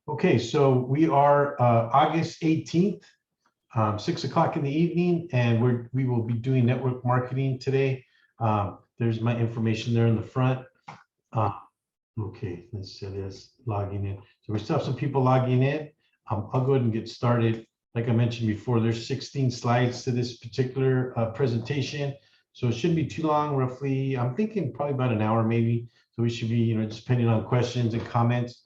Okay, so we are August 18th, 6 o'clock in the evening, and we will be doing network marketing today. There's my information there in the front. Okay, let's say this logging in. So we still have some people logging in. I'll go ahead and get started. Like I mentioned before, there's 16 slides to this particular presentation. So it shouldn't be too long, roughly, I'm thinking probably about an hour maybe. So we should be, just depending on questions and comments,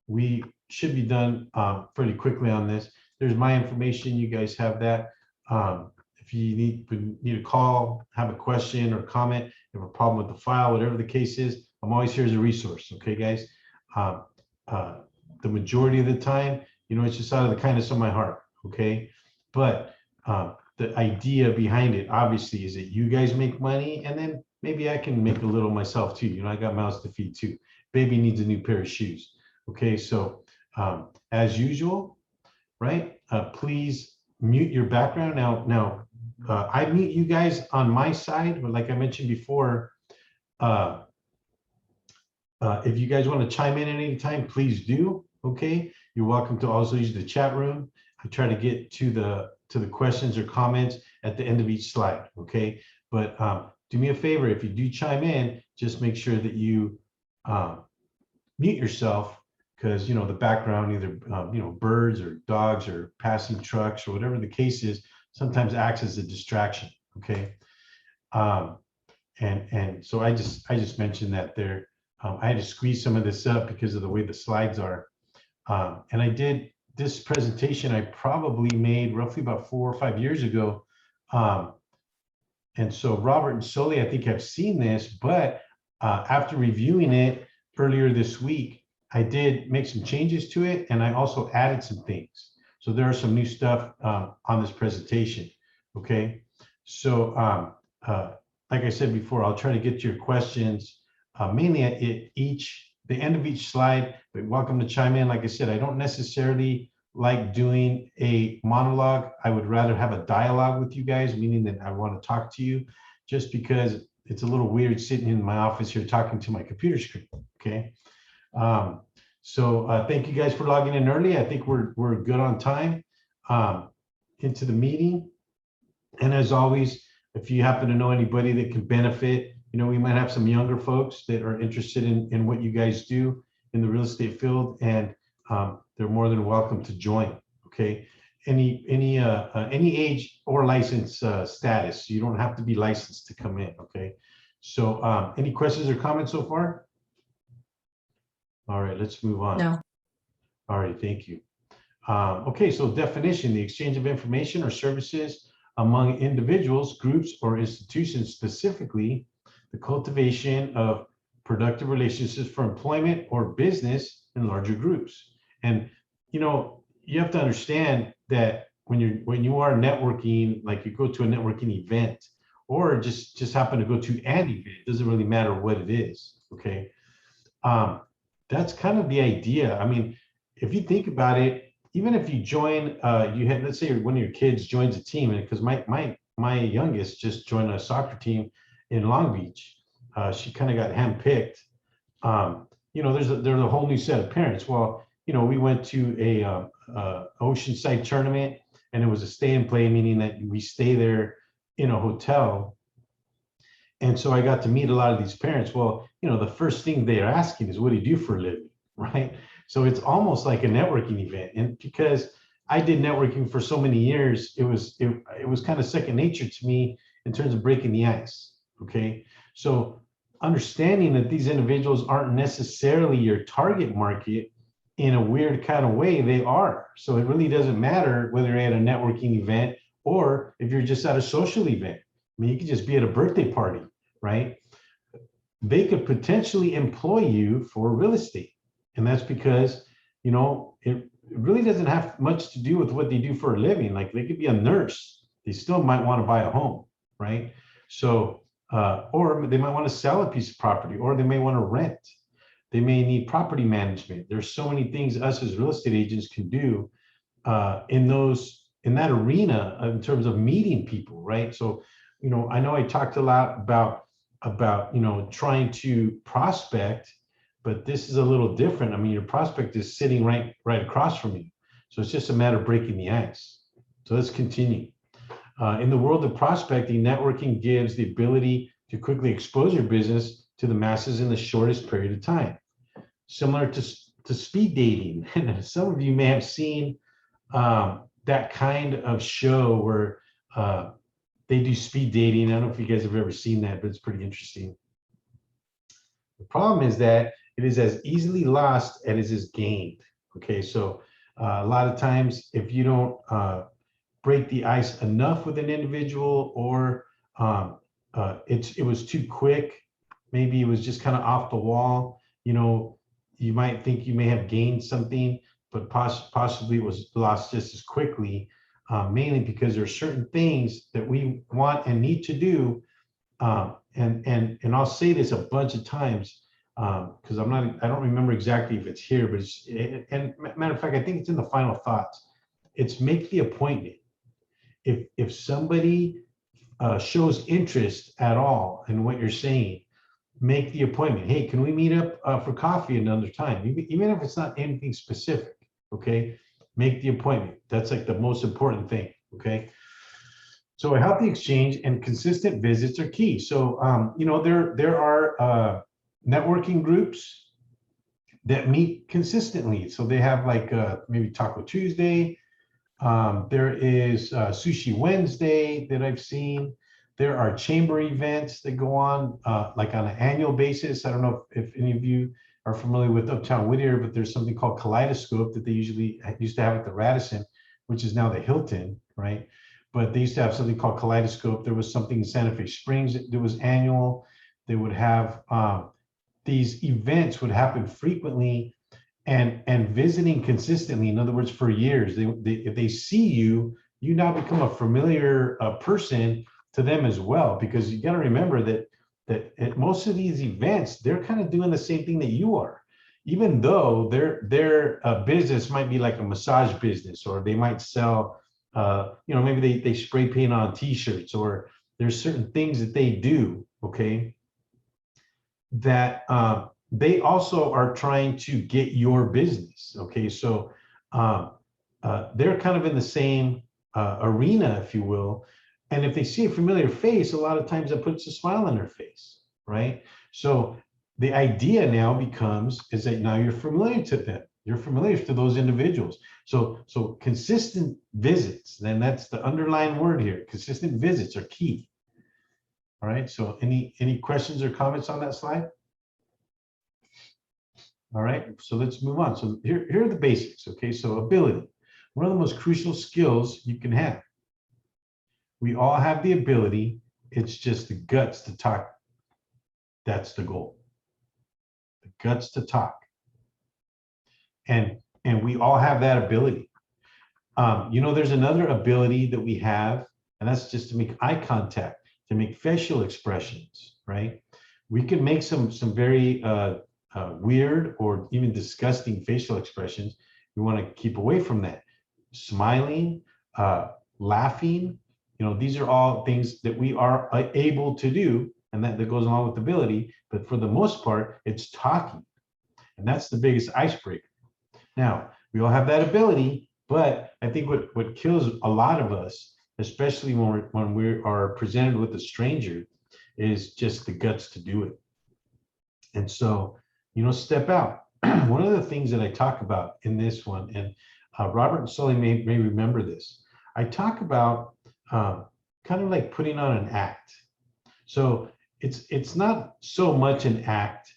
we should be done fairly quickly on this. There's my information, you guys have that. If you need a call, have a question or comment, you have a problem with the file, whatever the case is, I'm always here as a resource, okay, guys? The majority of the time, it's just out of the kindness of my heart, okay? But the idea behind it, obviously, is that you guys make money, and then maybe I can make a little myself too. I got mouths to feed too. Baby needs a new pair of shoes, okay? So as usual, right? Please mute your background. Now, I mute you guys on my side, but like I mentioned before, if you guys want to chime in at any time, please do. Okay, you're welcome to also use the chat room. I try to get to the questions or comments at the end of each slide. Okay, but do me a favor, if you do chime in, just make sure that you mute yourself, because the background, either birds or dogs or passing trucks or whatever the case is, sometimes acts as a distraction. Okay, and so I just mentioned that there. I had to squeeze some of this up because of the way the slides are. And I did this presentation, I probably made roughly about 4 or 5 years ago. And so Robert and Sully, I think, have seen this, but after reviewing it earlier this week, I did make some changes to it, and I also added some things. So there are some new stuff on this presentation, okay? So like I said before, I'll try to get to your questions mainly at the end of each slide, but welcome to chime in. Like I said, I don't necessarily like doing a monologue. I would rather have a dialogue with you guys, meaning that I want to talk to you, just because it's a little weird sitting in my office here talking to my computer screen, okay? So thank you guys for logging in early. I think we're good on time into the meeting. And as always, if you happen to know anybody that can benefit, we might have some younger folks that are interested in what you guys do in the real estate field, and they're more than welcome to join. Okay, any age or license status. You don't have to be licensed to come in. Okay, so any questions or comments so far? All right, let's move on. No. All right, thank you. Okay, so definition: the exchange of information or services among individuals, groups, or institutions, specifically the cultivation of productive relationships for employment or business in larger groups. And you have to understand that when you are networking, like you go to a networking event or just happen to go to an event, it doesn't really matter what it is. Okay, that's kind of the idea. I mean, if you think about it, even if you join, let's say one of your kids joins a team, and because my youngest just joined a soccer team in Long Beach. She kind of got handpicked. There's a whole new set of parents. Well, we went to a oceanside tournament, and it was a stay and play, meaning that we stay there in a hotel. And so I got to meet a lot of these parents. Well, the first thing they're asking is, what do you do for a living, right? So it's almost like a networking event. And because I did networking for so many years, it was kind of second nature to me in terms of breaking the ice. Okay, so understanding that these individuals aren't necessarily your target market, in a weird kind of way, they are. So it really doesn't matter whether you're at a networking event or if you're just at a social event. I mean, you could just be at a birthday party, right? They could potentially employ you for real estate. And that's because, it really doesn't have much to do with what they do for a living. Like, they could be a nurse. They still might want to buy a home, right? So, or they might want to sell a piece of property, or they may want to rent. They may need property management. There's so many things us as real estate agents can do in that arena in terms of meeting people, right? So, I know I talked a lot about trying to prospect, but this is a little different. I mean, your prospect is sitting right across from you. So it's just a matter of breaking the ice. So let's continue. In the world of prospecting, networking gives the ability to quickly expose your business to the masses in the shortest period of time. Similar to speed dating. Some of you may have seen that kind of show where they do speed dating. I don't know if you guys have ever seen that, but it's pretty interesting. The problem is that it is as easily lost as it is gained. Okay, so a lot of times if you don't break the ice enough with an individual, or it was too quick, maybe it was just kind of off the wall, you know, you might think you may have gained something, but possibly it was lost just as quickly, mainly because there are certain things that we want and need to do. And I'll say this a bunch of times because I don't remember exactly if it's here, but and matter of fact, I think it's in the final thoughts. It's make the appointment. If somebody shows interest at all in what you're saying, make the appointment. Hey, can we meet up for coffee another time? Even if it's not anything specific, okay? Make the appointment. That's like the most important thing, okay? So a healthy exchange and consistent visits are key. So, you know, there are networking groups that meet consistently. So they have like maybe Taco Tuesday. There is Sushi Wednesday that I've seen. There are chamber events that go on like on an annual basis. I don't know if any of you are familiar with Uptown Whittier, but there's something called Kaleidoscope that they used to have at the Radisson, which is now the Hilton, right? But they used to have something called Kaleidoscope. There was something in Santa Fe Springs that was annual. They would have these events would happen frequently and visiting consistently. In other words, for years, if they see you, you now become a familiar person to them as well, because you got to remember that at most of these events, they're kind of doing the same thing that you are, even though their business might be like a massage business, or they might sell, you know, maybe they spray paint on T-shirts, or there's certain things that they do, okay, that they also are trying to get your business, okay? So they're kind of in the same arena, if you will. And if they see a familiar face, a lot of times that puts a smile on their face, right? So the idea now becomes is that now you're familiar to them. You're familiar to those individuals. So consistent visits, then that's the underlying word here. Consistent visits are key. All right, so any questions or comments on that slide? All right, so let's move on. So here are the basics, okay? So ability, one of the most crucial skills you can have. We all have the ability, it's just the guts to talk. That's the goal. The guts to talk. And we all have that ability. You know, there's another ability that we have, and that's just to make eye contact, to make facial expressions, right? We can make some very weird or even disgusting facial expressions. We want to keep away from that. Smiling, laughing, you know, these are all things that we are able to do, and that goes along with ability. But for the most part, it's talking, and that's the biggest icebreaker. Now, we all have that ability, but I think what kills a lot of us, especially when we are presented with a stranger, is just the guts to do it. And so, you know, step out. One of the things that I talk about in this one, and Robert and Sully may remember this, I talk about kind of like putting on an act. So it's not so much an act,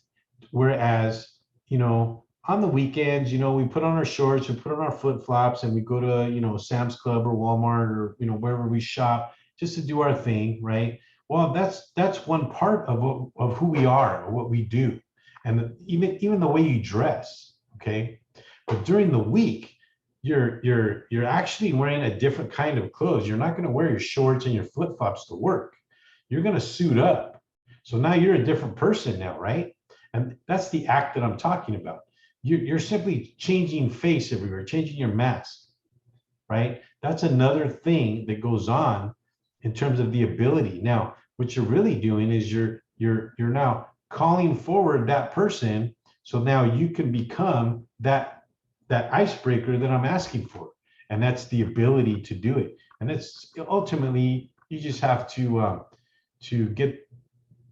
whereas, you know, on the weekends, you know, we put on our shorts, we put on our flip-flops, and we go to, you know, Sam's Club or Walmart or, you know, wherever we shop just to do our thing, right? Well, that's one part of who we are or what we do. And even the way you dress, okay? But during the week, you're actually wearing a different kind of clothes. You're not going to wear your shorts and your flip-flops to work. You're going to suit up. So now you're a different person now, right? And that's the act that I'm talking about. You're simply changing face everywhere, changing your mask, right? That's another thing that goes on in terms of the ability. Now, what you're really doing is you're now calling forward that person So now you can become that icebreaker that I'm asking for. And that's the ability to do it. And it's ultimately, you just have to get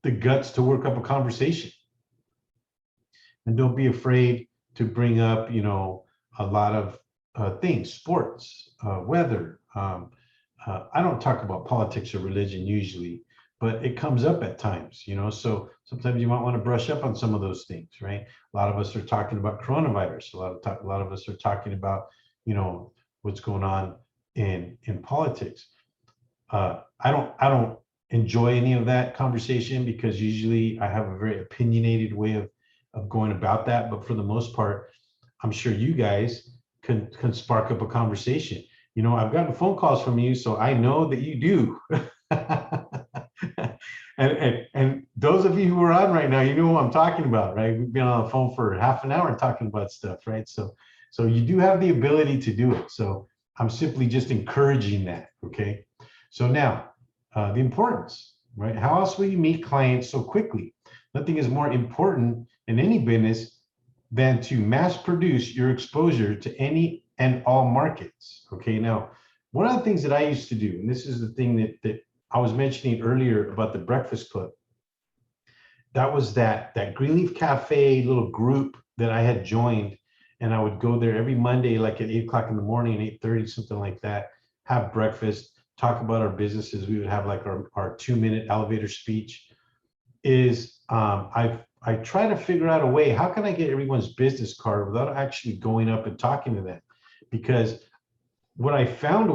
the guts to work up a conversation. And don't be afraid to bring up, a lot of things, sports, weather. I don't talk about politics or religion usually, but it comes up at times, so sometimes you might want to brush up on some of those things, right? A lot of us are talking about coronavirus. A lot of us are talking about, what's going on in politics. I don't enjoy any of that conversation because usually I have a very opinionated way of going about that. But for the most part, I'm sure you guys can spark up a conversation. I've gotten phone calls from you, so I know that you do. and those of you who are on right now, you know who I'm talking about, right? We've been on the phone for half an hour talking about stuff, right? So you do have the ability to do it. So I'm simply just encouraging that, okay? So now, the importance, right? How else will you meet clients so quickly? Nothing is more important in any business than to mass produce your exposure to any and all markets. Okay, now, one of the things that I used to do, and this is the thing that I was mentioning earlier about the Breakfast Club, that was that Greenleaf Cafe little group that I had joined, and I would go there every Monday, like at 8 o'clock in the morning, 8:30, something like that, have breakfast, talk about our businesses. We would have like our 2-minute elevator speech. I try to figure out a way, how can I get everyone's business card without actually going up and talking to them? Because what I found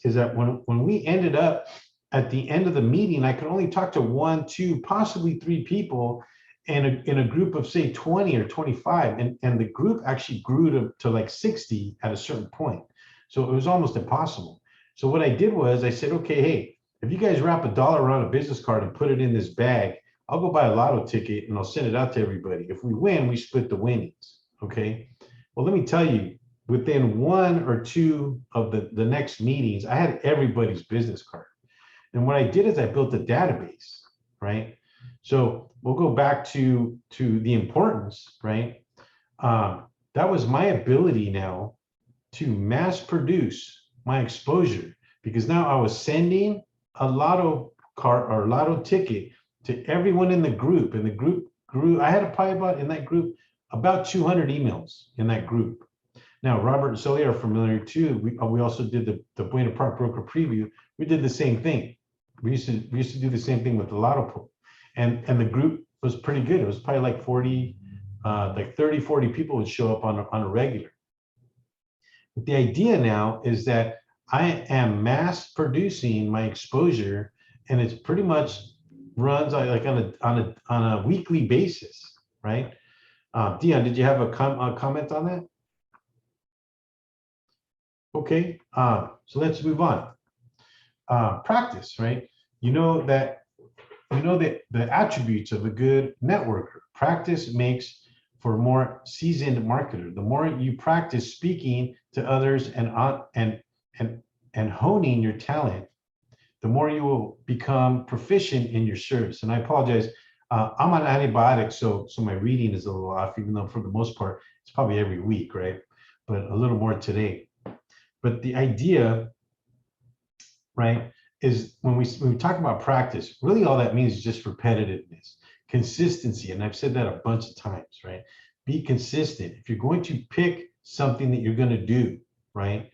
is that when we ended up at the end of the meeting, I could only talk to 1, 2, possibly 3 people in a group of say 20 or 25. And the group actually grew to like 60 at a certain point. So it was almost impossible. So what I did was I said, okay, hey, if you guys wrap $1 around a business card and put it in this bag, I'll go buy a lotto ticket and I'll send it out to everybody. If we win, we split the winnings, okay? Well, let me tell you, within 1 or 2 of the next meetings, I had everybody's business card. And what I did is I built a database, right? So we'll go back to the importance, right? That was my ability now to mass produce my exposure, because now I was sending a lotto card or lotto ticket to everyone in the group, and the group grew. I had probably about 200 emails in that group. Now, Robert and Sully are familiar too. We also did the Buena Park Broker Preview. We did the same thing. We used to do the same thing with the lotto pool, and the group was pretty good. It was probably like 40, like 30, 40 people would show up on a regular. But the idea now is that I am mass producing my exposure, and it's pretty much runs like on a weekly basis, right? Dion, did you have a comment on that? Okay, so let's move on. Practice, right? You know that the attributes of a good networker. Practice makes for a more seasoned marketer. The more you practice speaking to others and honing your talent, the more you will become proficient in your service. And I apologize, I'm on antibiotics, so my reading is a little off, even though for the most part, it's probably every week, right? But a little more today. But the idea, right, is when we talk about practice, really all that means is just repetitiveness, consistency. And I've said that a bunch of times, right? Be consistent. If you're going to pick something that you're going to do, right,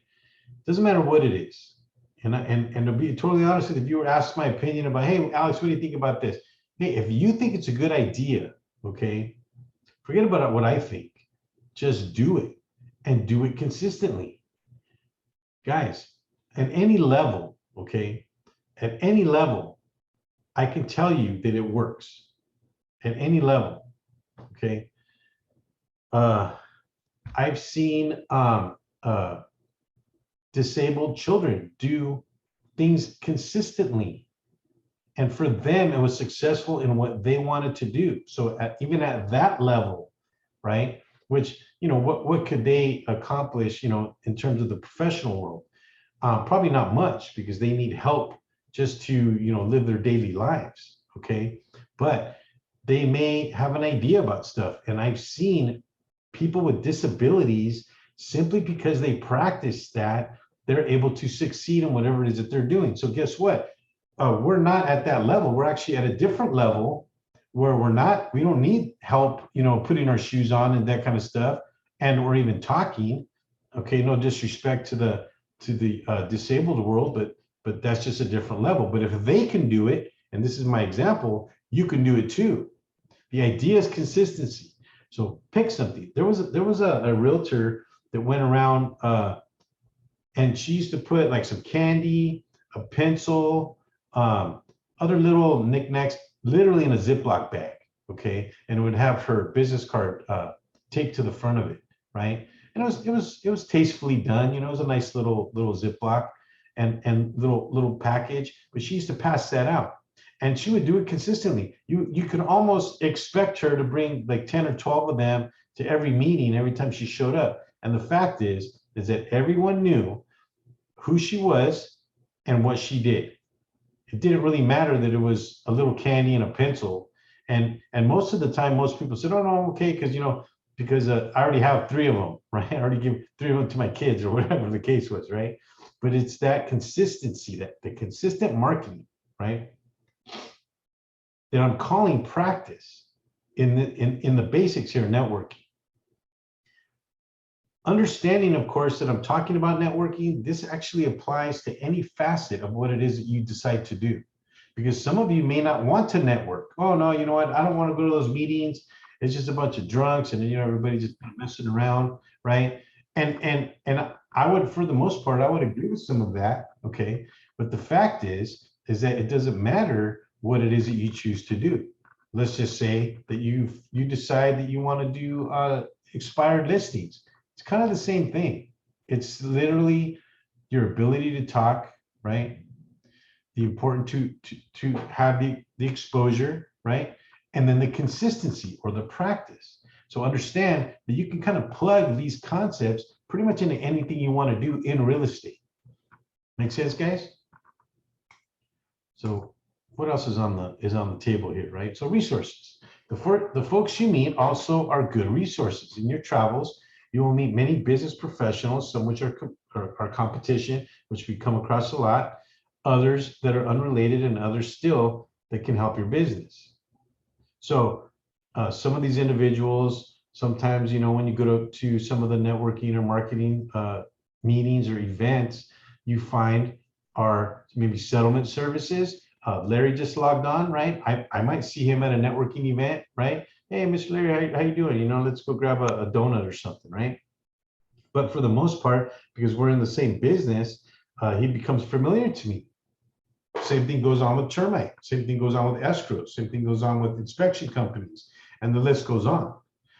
doesn't matter what it is. And to be totally honest with you, if you were asked my opinion about, hey, Alex, what do you think about this? Hey, if you think it's a good idea, okay, forget about what I think. Just do it, and do it consistently. Guys, at any level, okay, at any level, I can tell you that it works. At any level, okay. I've seen disabled children do things consistently, and for them it was successful in what they wanted to do. So even at that level, right, which, what could they accomplish, in terms of the professional world? Probably not much, because they need help just to live their daily lives, okay? But they may have an idea about stuff. And I've seen people with disabilities, simply because they practice that, they're able to succeed in whatever it is that they're doing. So guess what? We're not at that level. We're actually at a different level where we don't need help, putting our shoes on and that kind of stuff. And we're even talking. Okay, no disrespect to the disabled world, but that's just a different level. But if they can do it, and this is my example, you can do it too. The idea is consistency. So pick something. There was a realtor that went around, and she used to put like some candy, a pencil, other little knickknacks, literally in a Ziploc bag. Okay, and it would have her business card taped to the front of it, right? And it was tastefully done. It was a nice little Ziploc and little package. But she used to pass that out, and she would do it consistently. You could almost expect her to bring like 10 or 12 of them to every meeting every time she showed up. And the fact is that everyone knew who she was and what she did. It didn't really matter that it was a little candy and a pencil. And most of the time, most people said, "Oh no, I'm okay," because I already have 3 of them, right? I already give 3 of them to my kids or whatever the case was, right? But it's that consistency, that the consistent marketing, right? That I'm calling practice in the basics here, networking. Understanding, of course, that I'm talking about networking, this actually applies to any facet of what it is that you decide to do. Because some of you may not want to network. Oh no, you know what? I don't want to go to those meetings. It's just a bunch of drunks and everybody just messing around, right? And I would, for the most part, I would agree with some of that, okay? But the fact is that it doesn't matter what it is that you choose to do. Let's just say that you decide that you want to do expired listings. It's kind of the same thing. It's literally your ability to talk, right? The important to have the exposure, right? And then the consistency or the practice. So understand that you can kind of plug these concepts pretty much into anything you want to do in real estate. Make sense, guys? So what else is on the table here, right? So resources. The folks you meet also are good resources. In your travels, you will meet many business professionals, some which are competition, which we come across a lot, others that are unrelated, and others still that can help your business. So some of these individuals, sometimes, when you go to some of the networking or marketing meetings or events, you find are maybe settlement services. Larry just logged on, right? I might see him at a networking event, right? Hey, Mr. Larry, how you doing? Let's go grab a donut or something, right? But for the most part, because we're in the same business, he becomes familiar to me. Same thing goes on with termite. Same thing goes on with escrow. Same thing goes on with inspection companies, and the list goes on.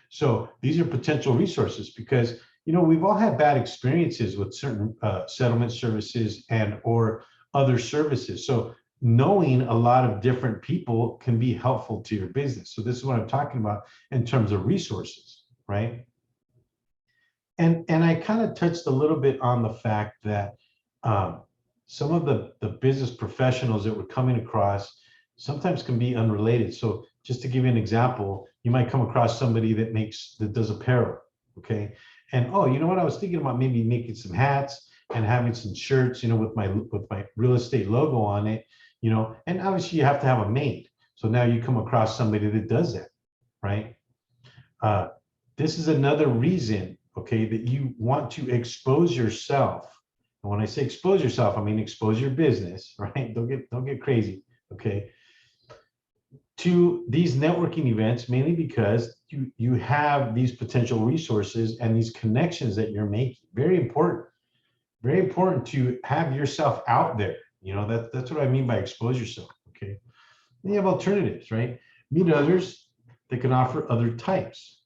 So these are potential resources because we've all had bad experiences with certain settlement services and or other services. So knowing a lot of different people can be helpful to your business. So this is what I'm talking about in terms of resources, right? And I kind of touched a little bit on the fact that some of the business professionals that we're coming across sometimes can be unrelated. So just to give you an example, you might come across somebody that does apparel, okay? And oh, you know what? I was thinking about maybe making some hats and having some shirts, with my real estate logo on it, and obviously you have to have a maid. So now you come across somebody that does that, right? This is another reason, okay, that you want to expose yourself. And when I say expose yourself, I mean expose your business, right? Don't get crazy, okay? To these networking events, mainly because you have these potential resources and these connections that you're making. Very important to have yourself out there. That's what I mean by expose yourself, okay? Then you have alternatives, right? Meet others that can offer other types.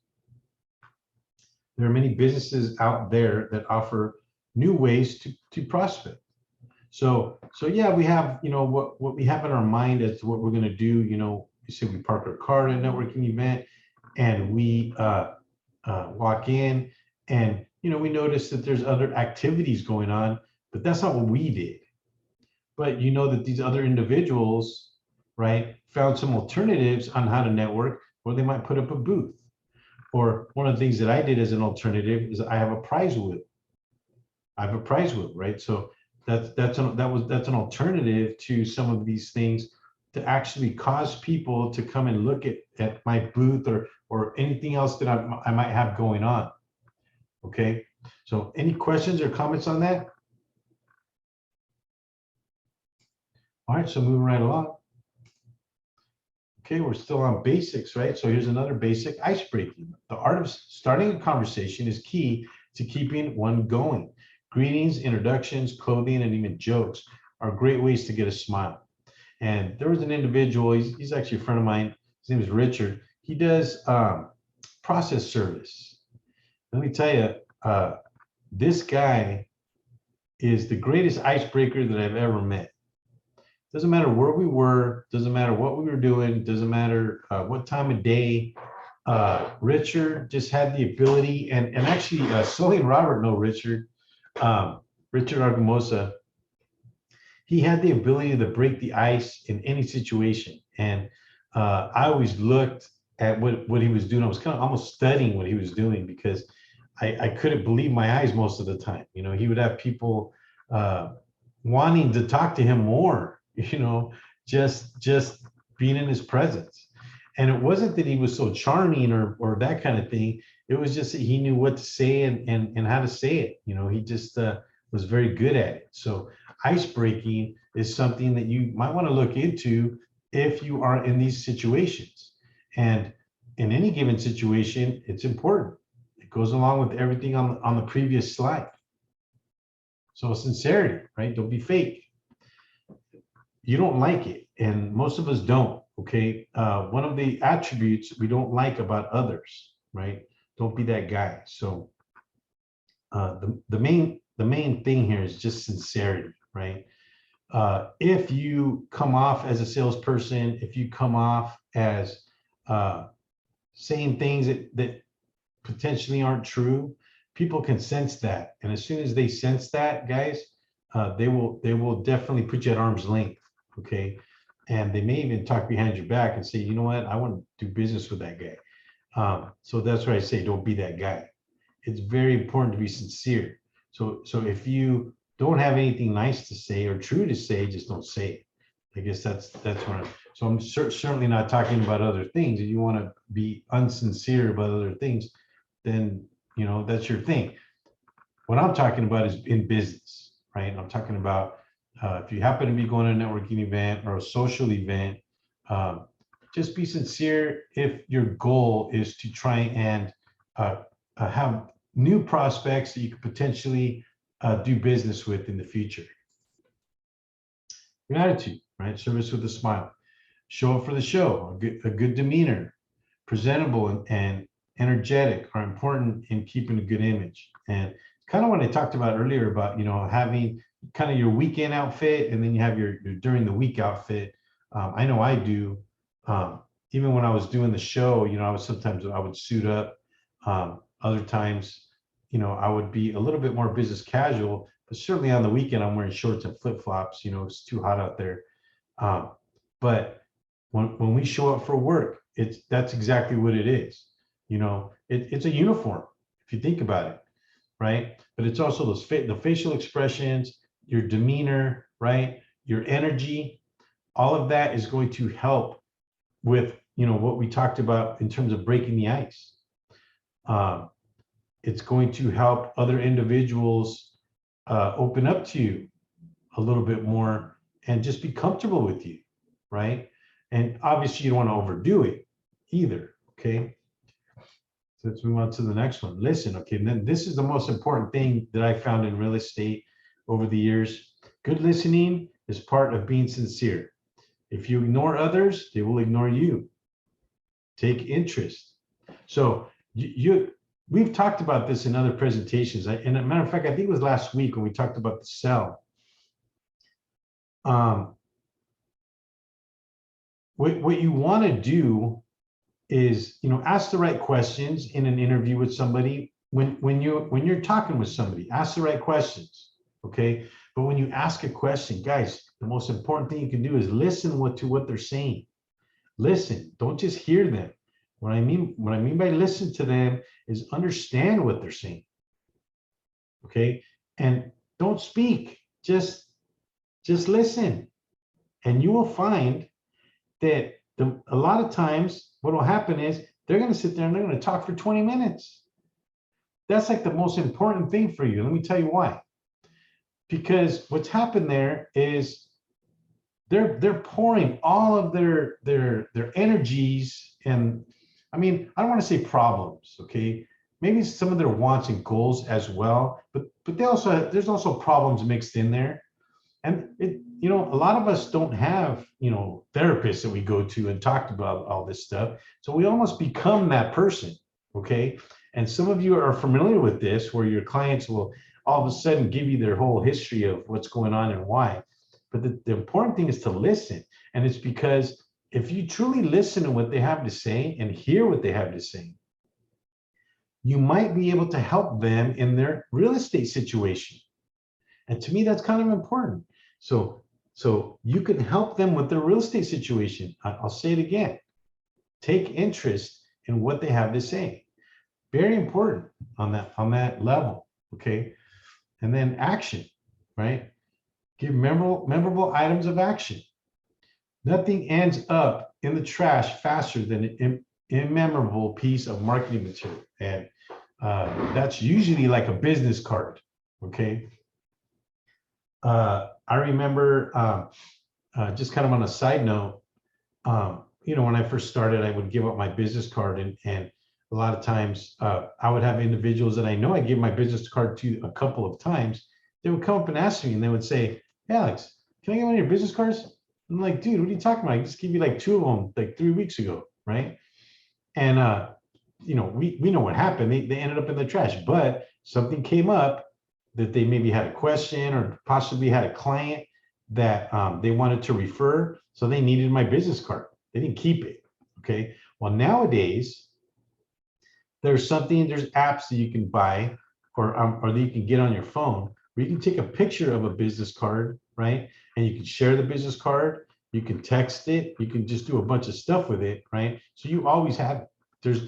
There are many businesses out there that offer new ways to prospect. So yeah, we have, what we have in our mind as to what we're going to do. We say we park our car at a networking event and we walk in and, we notice that there's other activities going on, but that's not what we did. But that these other individuals right, found some alternatives on how to network, or they might put up a booth. Or one of the things that I did as an alternative is I have a prize wheel. I have a prize wheel, right? So that's an alternative to some of these things to actually cause people to come and look at my booth or anything else that I might have going on. Okay. So any questions or comments on that? All right, so moving right along. Okay, we're still on basics, right? So here's another basic: ice breaking. The art of starting a conversation is key to keeping one going. Greetings, introductions, clothing, and even jokes are great ways to get a smile. And there was an individual, he's actually a friend of mine. His name is Richard. He does process service. Let me tell you, this guy is the greatest icebreaker that I've ever met. Doesn't matter where we were, doesn't matter what we were doing, doesn't matter what time of day. Richard just had the ability, and actually, Sully and Robert know Richard. Richard Argumosa, he had the ability to break the ice in any situation. And I always looked at what he was doing. I was kind of almost studying what he was doing because I couldn't believe my eyes most of the time. You know, he would have people wanting to talk to him more, you know, just being in his presence. And it wasn't that he was so charming or that kind of thing. It was just that he knew what to say and how to say it. You know, he just was very good at it. So ice breaking is something that you might want to look into if you are in these situations. And in any given situation, it's important. It goes along with everything on the previous slide. So sincerity, right? Don't be fake. You don't like it, and most of us don't. Okay, one of the attributes we don't like about others, right? Don't be that guy. So the main thing here is just sincerity, right? If you come off as a salesperson, if you come off as saying things that potentially aren't true, people can sense that, and as soon as they sense that, guys, they will definitely put you at arm's length. Okay, and they may even talk behind your back and say, you know what, I want to do business with that guy. So that's why I say don't be that guy. It's very important to be sincere. So if you don't have anything nice to say or true to say, just don't say it. I guess that's what so I'm certainly not talking about other things. If you want to be unsincere about other things, then you know that's your thing. What I'm talking about is in business, right? I'm talking about if you happen to be going to a networking event or a social event, just be sincere if your goal is to try and have new prospects that you could potentially do business with in the future. Your attitude, right? Service with a smile. Show up for the show. A good demeanor, presentable and energetic are important in keeping a good image. And kind of what I talked about earlier about, you know, having kind of your weekend outfit and then you have your during the week outfit. I know I do. Even when I was doing the show, you know, I would suit up. Other times, you know, I would be a little bit more business casual, but certainly on the weekend, I'm wearing shorts and flip flops. You know, it's too hot out there. But when we show up for work, that's exactly what it is. You know, it's a uniform if you think about it, right? But it's also the facial expressions, your demeanor, right? Your energy, all of that is going to help with, you know, what we talked about in terms of breaking the ice. It's going to help other individuals open up to you a little bit more and just be comfortable with you, right? And obviously you don't want to overdo it either, okay? So let's move on to the next one. Listen, okay, and then this is the most important thing that I found in real estate over the years. Good listening is part of being sincere. If you ignore others, they will ignore you. Take interest. So we've talked about this in other presentations. And as a matter of fact, I think it was last week when we talked about the sell. What you want to do is, you know, ask the right questions in an interview with somebody. When you're talking with somebody, ask the right questions, okay? But when you ask a question, guys, the most important thing you can do is listen to what they're saying. Listen, don't just hear them. What I mean by listen to them is understand what they're saying. Okay, and don't speak. Just listen, and you will find that a lot of times what will happen is they're going to sit there and they're going to talk for 20 minutes. That's like the most important thing for you. Let me tell you why. Because what's happened there is they're pouring all of their energies, and I mean, I don't want to say problems, okay? Maybe some of their wants and goals as well, but there's also problems mixed in there. And a lot of us don't have, therapists that we go to and talk about all this stuff. So we almost become that person, okay? And some of you are familiar with this, where your clients will all of a sudden give you their whole history of what's going on and why. But the important thing is to listen. And it's because if you truly listen to what they have to say and hear what they have to say, you might be able to help them in their real estate situation. And to me, that's kind of important. So you can help them with their real estate situation. I'll say it again. Take interest in what they have to say. Very important on that level, okay? And then action, right? Give memorable items of action. Nothing ends up in the trash faster than an immemorable piece of marketing material. And that's usually like a business card, okay? I remember, just kind of on a side note, when I first started, I would give up my business card, and a lot of times I would have individuals that I know I gave my business card to a couple of times. They would come up and ask me, and they would say, "Hey, Alex, can I get one of your business cards?" I'm like, "Dude, what are you talking about? I just gave you like 2 of them like 3 weeks ago, right?" And we know what happened. They ended up in the trash, but something came up that they maybe had a question, or possibly had a client that they wanted to refer, so they needed my business card. They didn't keep it. Okay. Well, nowadays there's apps that you can buy, or that you can get on your phone, where you can take a picture of a business card, right? And you can share the business card. You can text it. You can just do a bunch of stuff with it, right? So you always have it.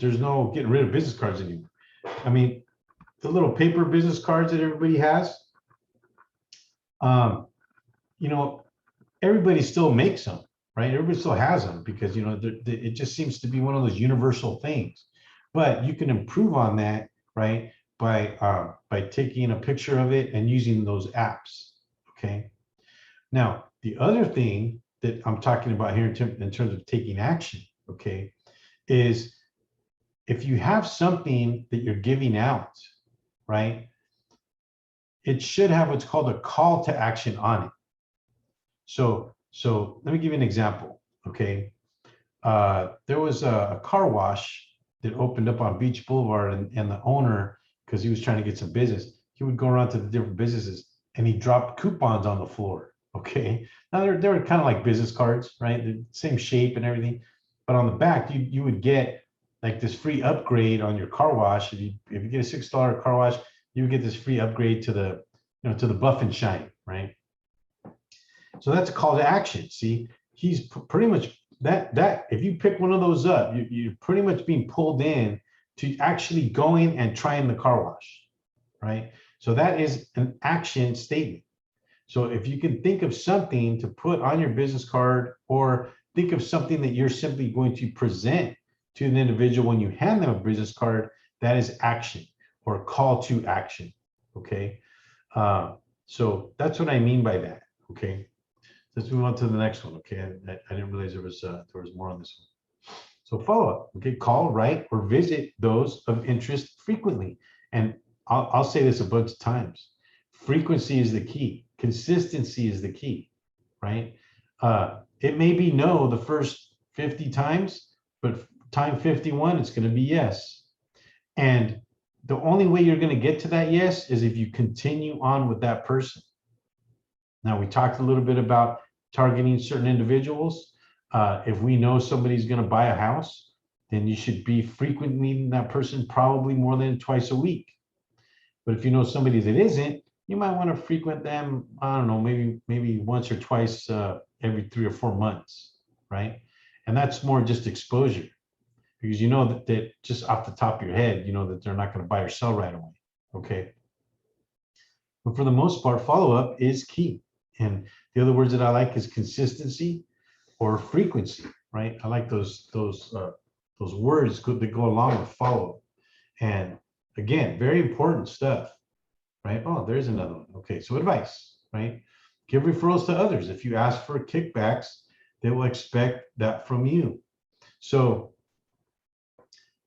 There's no getting rid of business cards anymore. I mean, the little paper business cards that everybody has, everybody still makes them, right? Everybody still has them, because it just seems to be one of those universal things. But you can improve on that, right, by taking a picture of it and using those apps. Okay. Now, the other thing that I'm talking about here in terms of taking action, okay, is if you have something that you're giving out, right, it should have what's called a call to action on it. So let me give you an example. Okay. There was a car wash that opened up on Beach Boulevard, and the owner, because he was trying to get some business, he would go around to the different businesses and he dropped coupons on the floor. Okay. Now they were kind of like business cards, right? The same shape and everything. But on the back, you would get like this free upgrade on your car wash. If you get a $6 car wash, you would get this free upgrade to the Buff and Shine, right? So that's a call to action. See, he's pretty much that if you pick one of those up, you're pretty much being pulled in to actually going and trying the car wash, right? So that is an action statement. So if you can think of something to put on your business card, or think of something that you're simply going to present to an individual when you hand them a business card, that is action, or call to action. Okay. So that's what I mean by that. Okay. Let's move on to the next one. Okay. I didn't realize there was more on this one. So follow up. Okay. Call, write, or visit those of interest frequently. And I'll say this a bunch of times. Frequency is the key. Consistency is the key, right? It may be no the first 50 times, but time 51, it's going to be yes. And the only way you're going to get to that yes is if you continue on with that person. Now, we talked a little bit about targeting certain individuals. If we know somebody's going to buy a house, then you should be frequently meeting that person, probably more than twice a week. But if you know somebody that isn't, you might want to frequent them. I don't know, maybe once or twice every 3 or 4 months, right? And that's more just exposure, because you know that just off the top of your head, you know that they're not going to buy or sell right away. Okay. But for the most part, follow-up is key. And the other words that I like is consistency or frequency, right? I like those words that go along with follow-up. And again, very important stuff, right? Oh, there's another one. Okay, so advice, right? Give referrals to others. If you ask for kickbacks, they will expect that from you. So,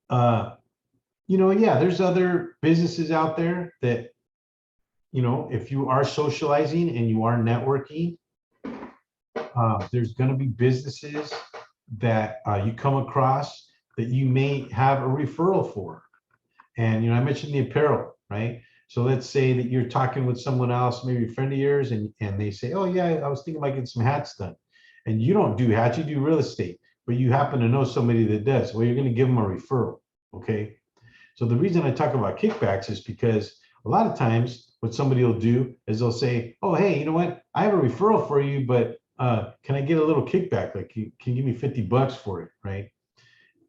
yeah, there's other businesses out there that, if you are socializing and you are networking, there's going to be businesses that you come across that you may have a referral for. And, I mentioned the apparel, right? So let's say that you're talking with someone else, maybe a friend of yours, and they say, oh, yeah, I was thinking about getting some hats done. And you don't do hats, you do real estate, but you happen to know somebody that does. Well, you're going to give them a referral, okay? So the reason I talk about kickbacks is because a lot of times what somebody will do is they'll say, oh, hey, you know what? I have a referral for you, but can I get a little kickback? Like, can you give me $50 for it, right?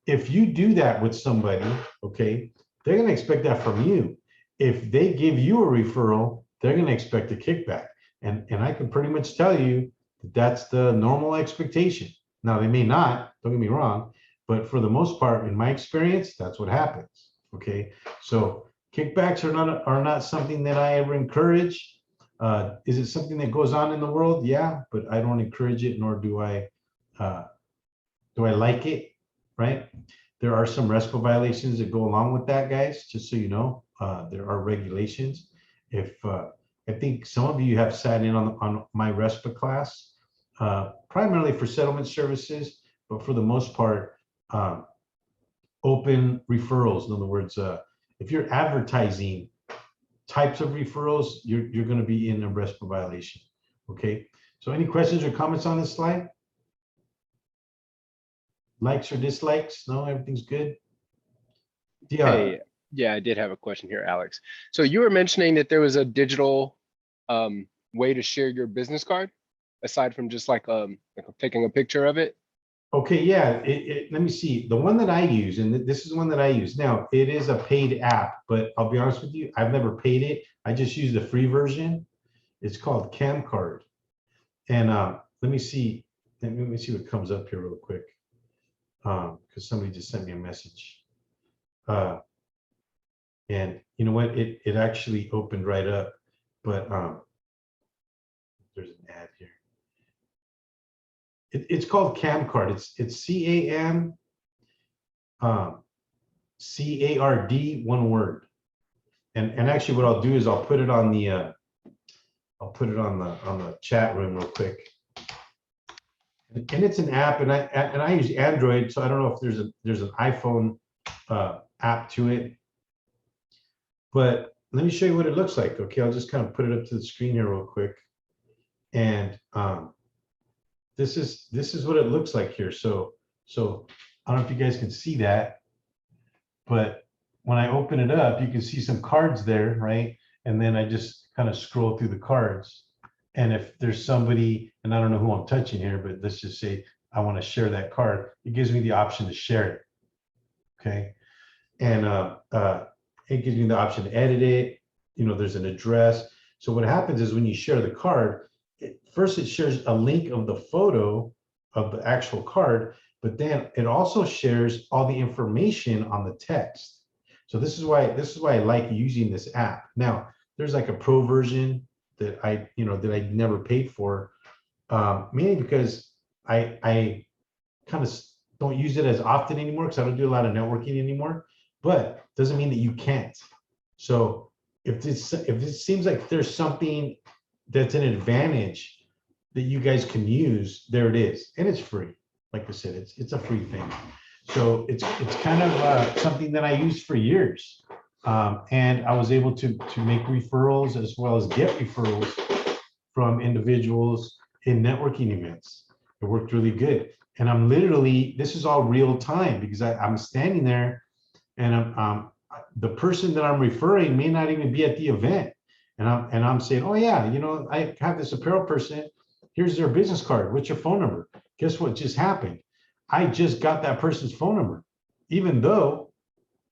If you do that with somebody, okay, they're going to expect that from you. If they give you a referral, they're going to expect a kickback. And I can pretty much tell you that that's the normal expectation. Now, they may not, don't get me wrong, but for the most part, in my experience, that's what happens. Okay, so kickbacks are not something that I ever encourage. Is it something that goes on in the world? Yeah, but I don't encourage it, nor do I like it, right? There are some RESPA violations that go along with that, guys, just so you know. There are regulations. If I think some of you have sat in on my RESPA class, primarily for settlement services, but for the most part, open referrals. In other words, if you're advertising types of referrals, you're going to be in a RESPA violation. Okay. So any questions or comments on this slide? Likes or dislikes? No, everything's good. Hey, yeah, I did have a question here, Alex. So you were mentioning that there was a digital way to share your business card, aside from just like taking a picture of it. Okay, yeah. Let me see. The one that I use, and this is the one that I use. Now, it is a paid app, but I'll be honest with you, I've never paid it. I just use the free version. It's called CamCard. And let me see. Let me see what comes up here real quick. Because somebody just sent me a message. And you know what? It actually opened right up, but there's an ad here. It's called CamCard. It's CAM CARD, one word. And actually, what I'll do is I'll put it on the on the chat room real quick. And it's an app, and I use Android, so I don't know if there's an iPhone app to it. But let me show you what it looks like. Okay, I'll just kind of put it up to the screen here real quick. And this is what it looks like here. So I don't know if you guys can see that, but when I open it up, you can see some cards there, right? And then I just kind of scroll through the cards. And if there's somebody, and I don't know who I'm touching here, but let's just say I want to share that card, it gives me the option to share it. Okay. And it gives me the option to edit it. There's an address. So what happens is when you share the card, first it shares a link of the photo of the actual card, but then it also shares all the information on the text. So this is why I like using this app. Now, there's like a pro version that I never paid for, mainly because I kind of don't use it as often anymore because I don't do a lot of networking anymore. But doesn't mean that you can't. So if it seems like there's something that's an advantage that you guys can use, there it is, and it's free. Like I said, it's a free thing. So it's kind of something that I used for years, and I was able to make referrals as well as get referrals from individuals in networking events. It worked really good, and I'm literally, this is all real time because I'm standing there, and the person that I'm referring may not even be at the event. and I'm saying, oh yeah, I have this apparel person. Here's their business card. What's your phone number? Guess what just happened? I just got that person's phone number, even though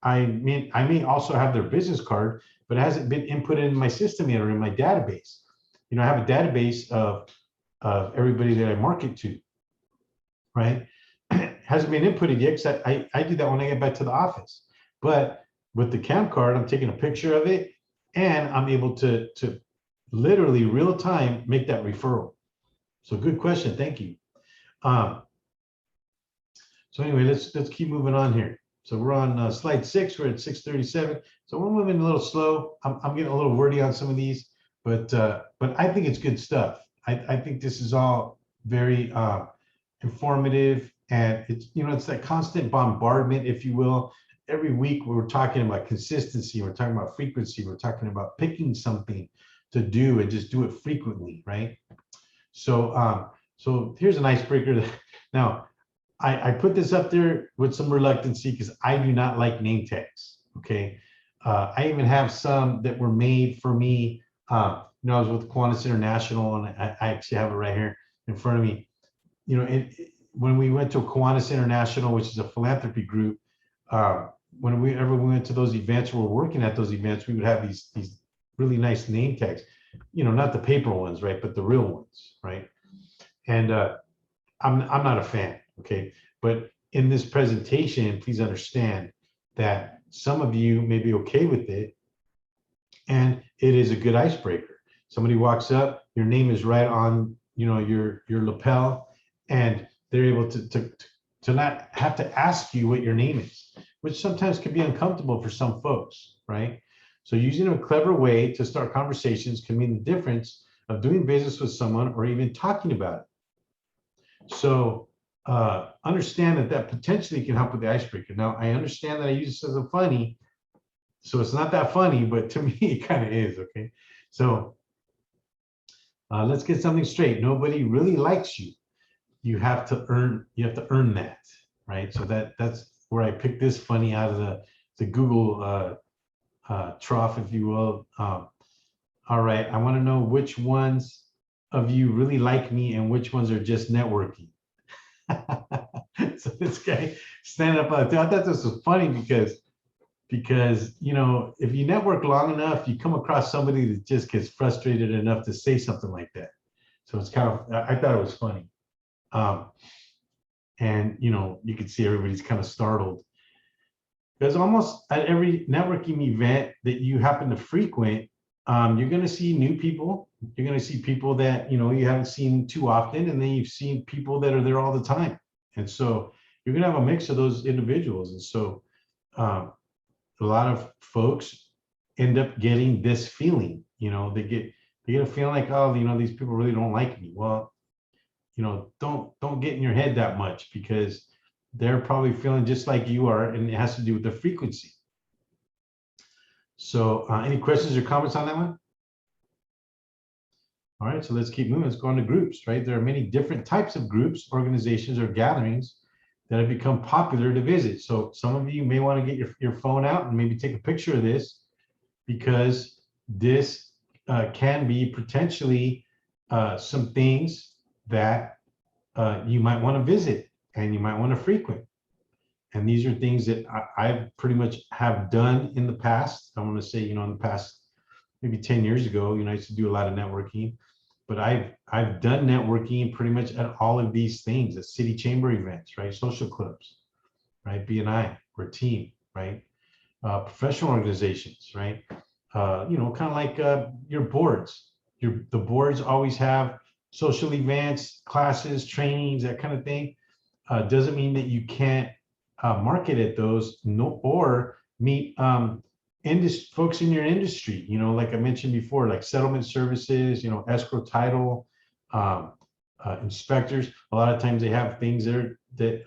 I may also have their business card, but it hasn't been inputted in my system yet or in my database. I have a database of everybody that I market to, right? Hasn't been inputted yet because I do that when I get back to the office. But with the cam card, I'm taking a picture of it and I'm able to literally real time make that referral. So good question. Thank you. So anyway, let's keep moving on here. So we're on slide 6. We're at 6:37. So we're moving a little slow. I'm getting a little wordy on some of these, but I think it's good stuff. I think this is all very informative, and it's that constant bombardment, if you will. Every week we're talking about consistency, we're talking about frequency, we're talking about picking something to do and just do it frequently, right? So so here's an icebreaker. Now I put this up there with some reluctancy because I do not like name tags. Okay, I even have some that were made for me. I was with Kiwanis International, and I actually have it right here in front of me. When we went to Kiwanis International, which is a philanthropy group, whenever we went to those events, or we're working at those events, we would have these really nice name tags. Not the paper ones, right, but the real ones, right? And I'm not a fan. Okay, but in this presentation, please understand that some of you may be okay with it, and it is a good icebreaker. Somebody walks up, your name is right on, your lapel, and they're able to not have to ask you what your name is, which sometimes can be uncomfortable for some folks, right? So using a clever way to start conversations can mean the difference of doing business with someone or even talking about it. So understand that potentially can help with the icebreaker. Now, I understand that I use this as a funny, so it's not that funny, but to me, it kind of is, okay? So let's get something straight. Nobody really likes you. You have to earn that, right? So that's where I picked this funny out of the Google trough, if you will. All right, I want to know which ones of you really like me and which ones are just networking. So this guy standing up, I thought this was funny because if you network long enough, you come across somebody that just gets frustrated enough to say something like that. So it's kind of, I thought it was funny. And you can see everybody's kind of startled, because almost at every networking event that you happen to frequent, you're going to see new people. You're going to see people that you haven't seen too often, and then you've seen people that are there all the time. And so you're going to have a mix of those individuals. And so a lot of folks end up getting this feeling. They get a feeling like, oh, these people really don't like me. Well, don't get in your head that much, because they're probably feeling just like you are, and it has to do with the frequency. So any questions or comments on that one? All right, so let's keep moving. Let's go on to groups, right? There are many different types of groups, organizations, or gatherings that have become popular to visit. So some of you may want to get your phone out and maybe take a picture of this, because this can be potentially some things that you might want to visit and you might want to frequent. And these are things that I pretty much have done in the past. I want to say, in the past, maybe 10 years ago, I used to do a lot of networking, but I've done networking pretty much at all of these things, at city chamber events, right? Social clubs, right? BNI, we're a team, right? Professional organizations, right? Kind of like your boards. The boards always have social events, classes, trainings, that kind of thing. Doesn't mean that you can't market at those, or meet folks in your industry, like I mentioned before, like settlement services, escrow, title, inspectors. A lot of times they have things there that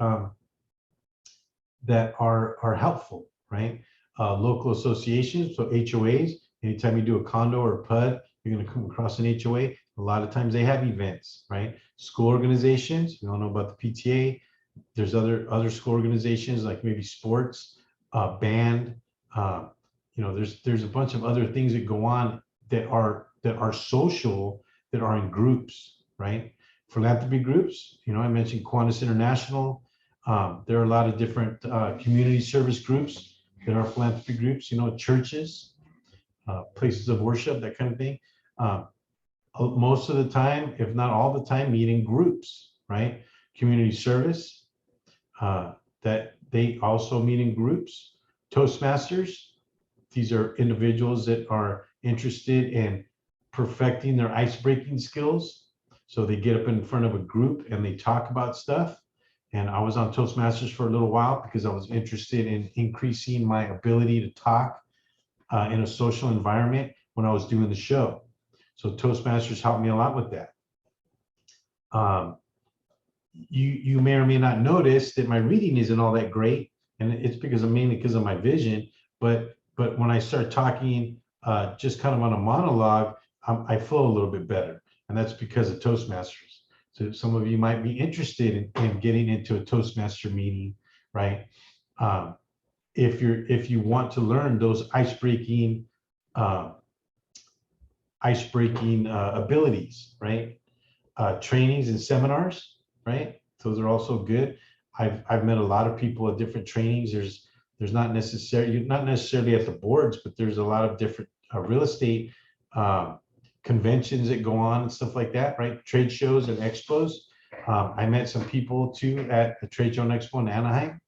are helpful, right? Local associations, so HOAs. Anytime you do a condo or a PUD, you're going to come across an HOA. A lot of times they have events, right? School organizations, we all know about the PTA. There's other school organizations, like maybe sports, band. There's a bunch of other things that go on that are social, that are in groups, right? Philanthropy groups, I mentioned Qantas International. There are a lot of different community service groups that are philanthropy groups, churches, places of worship, that kind of thing. Most of the time, if not all the time, meet in groups, right? Community service, that they also meet in groups. Toastmasters, these are individuals that are interested in perfecting their ice-breaking skills. So they get up in front of a group and they talk about stuff. And I was on Toastmasters for a little while because I was interested in increasing my ability to talk in a social environment when I was doing the show. So Toastmasters helped me a lot with that. You may or may not notice that my reading isn't all that great, and it's mainly because of my vision. But when I start talking just kind of on a monologue, I flow a little bit better, and that's because of Toastmasters. So some of you might be interested in getting into a Toastmaster meeting, right? If you want to learn those ice-breaking abilities, right? Trainings and seminars, right? Those are also good. I've met a lot of people at different trainings. There's not necessarily at the boards, but there's a lot of different real estate conventions that go on and stuff like that, right? Trade shows and expos. I met some people too at the Trade Show and Expo in Anaheim.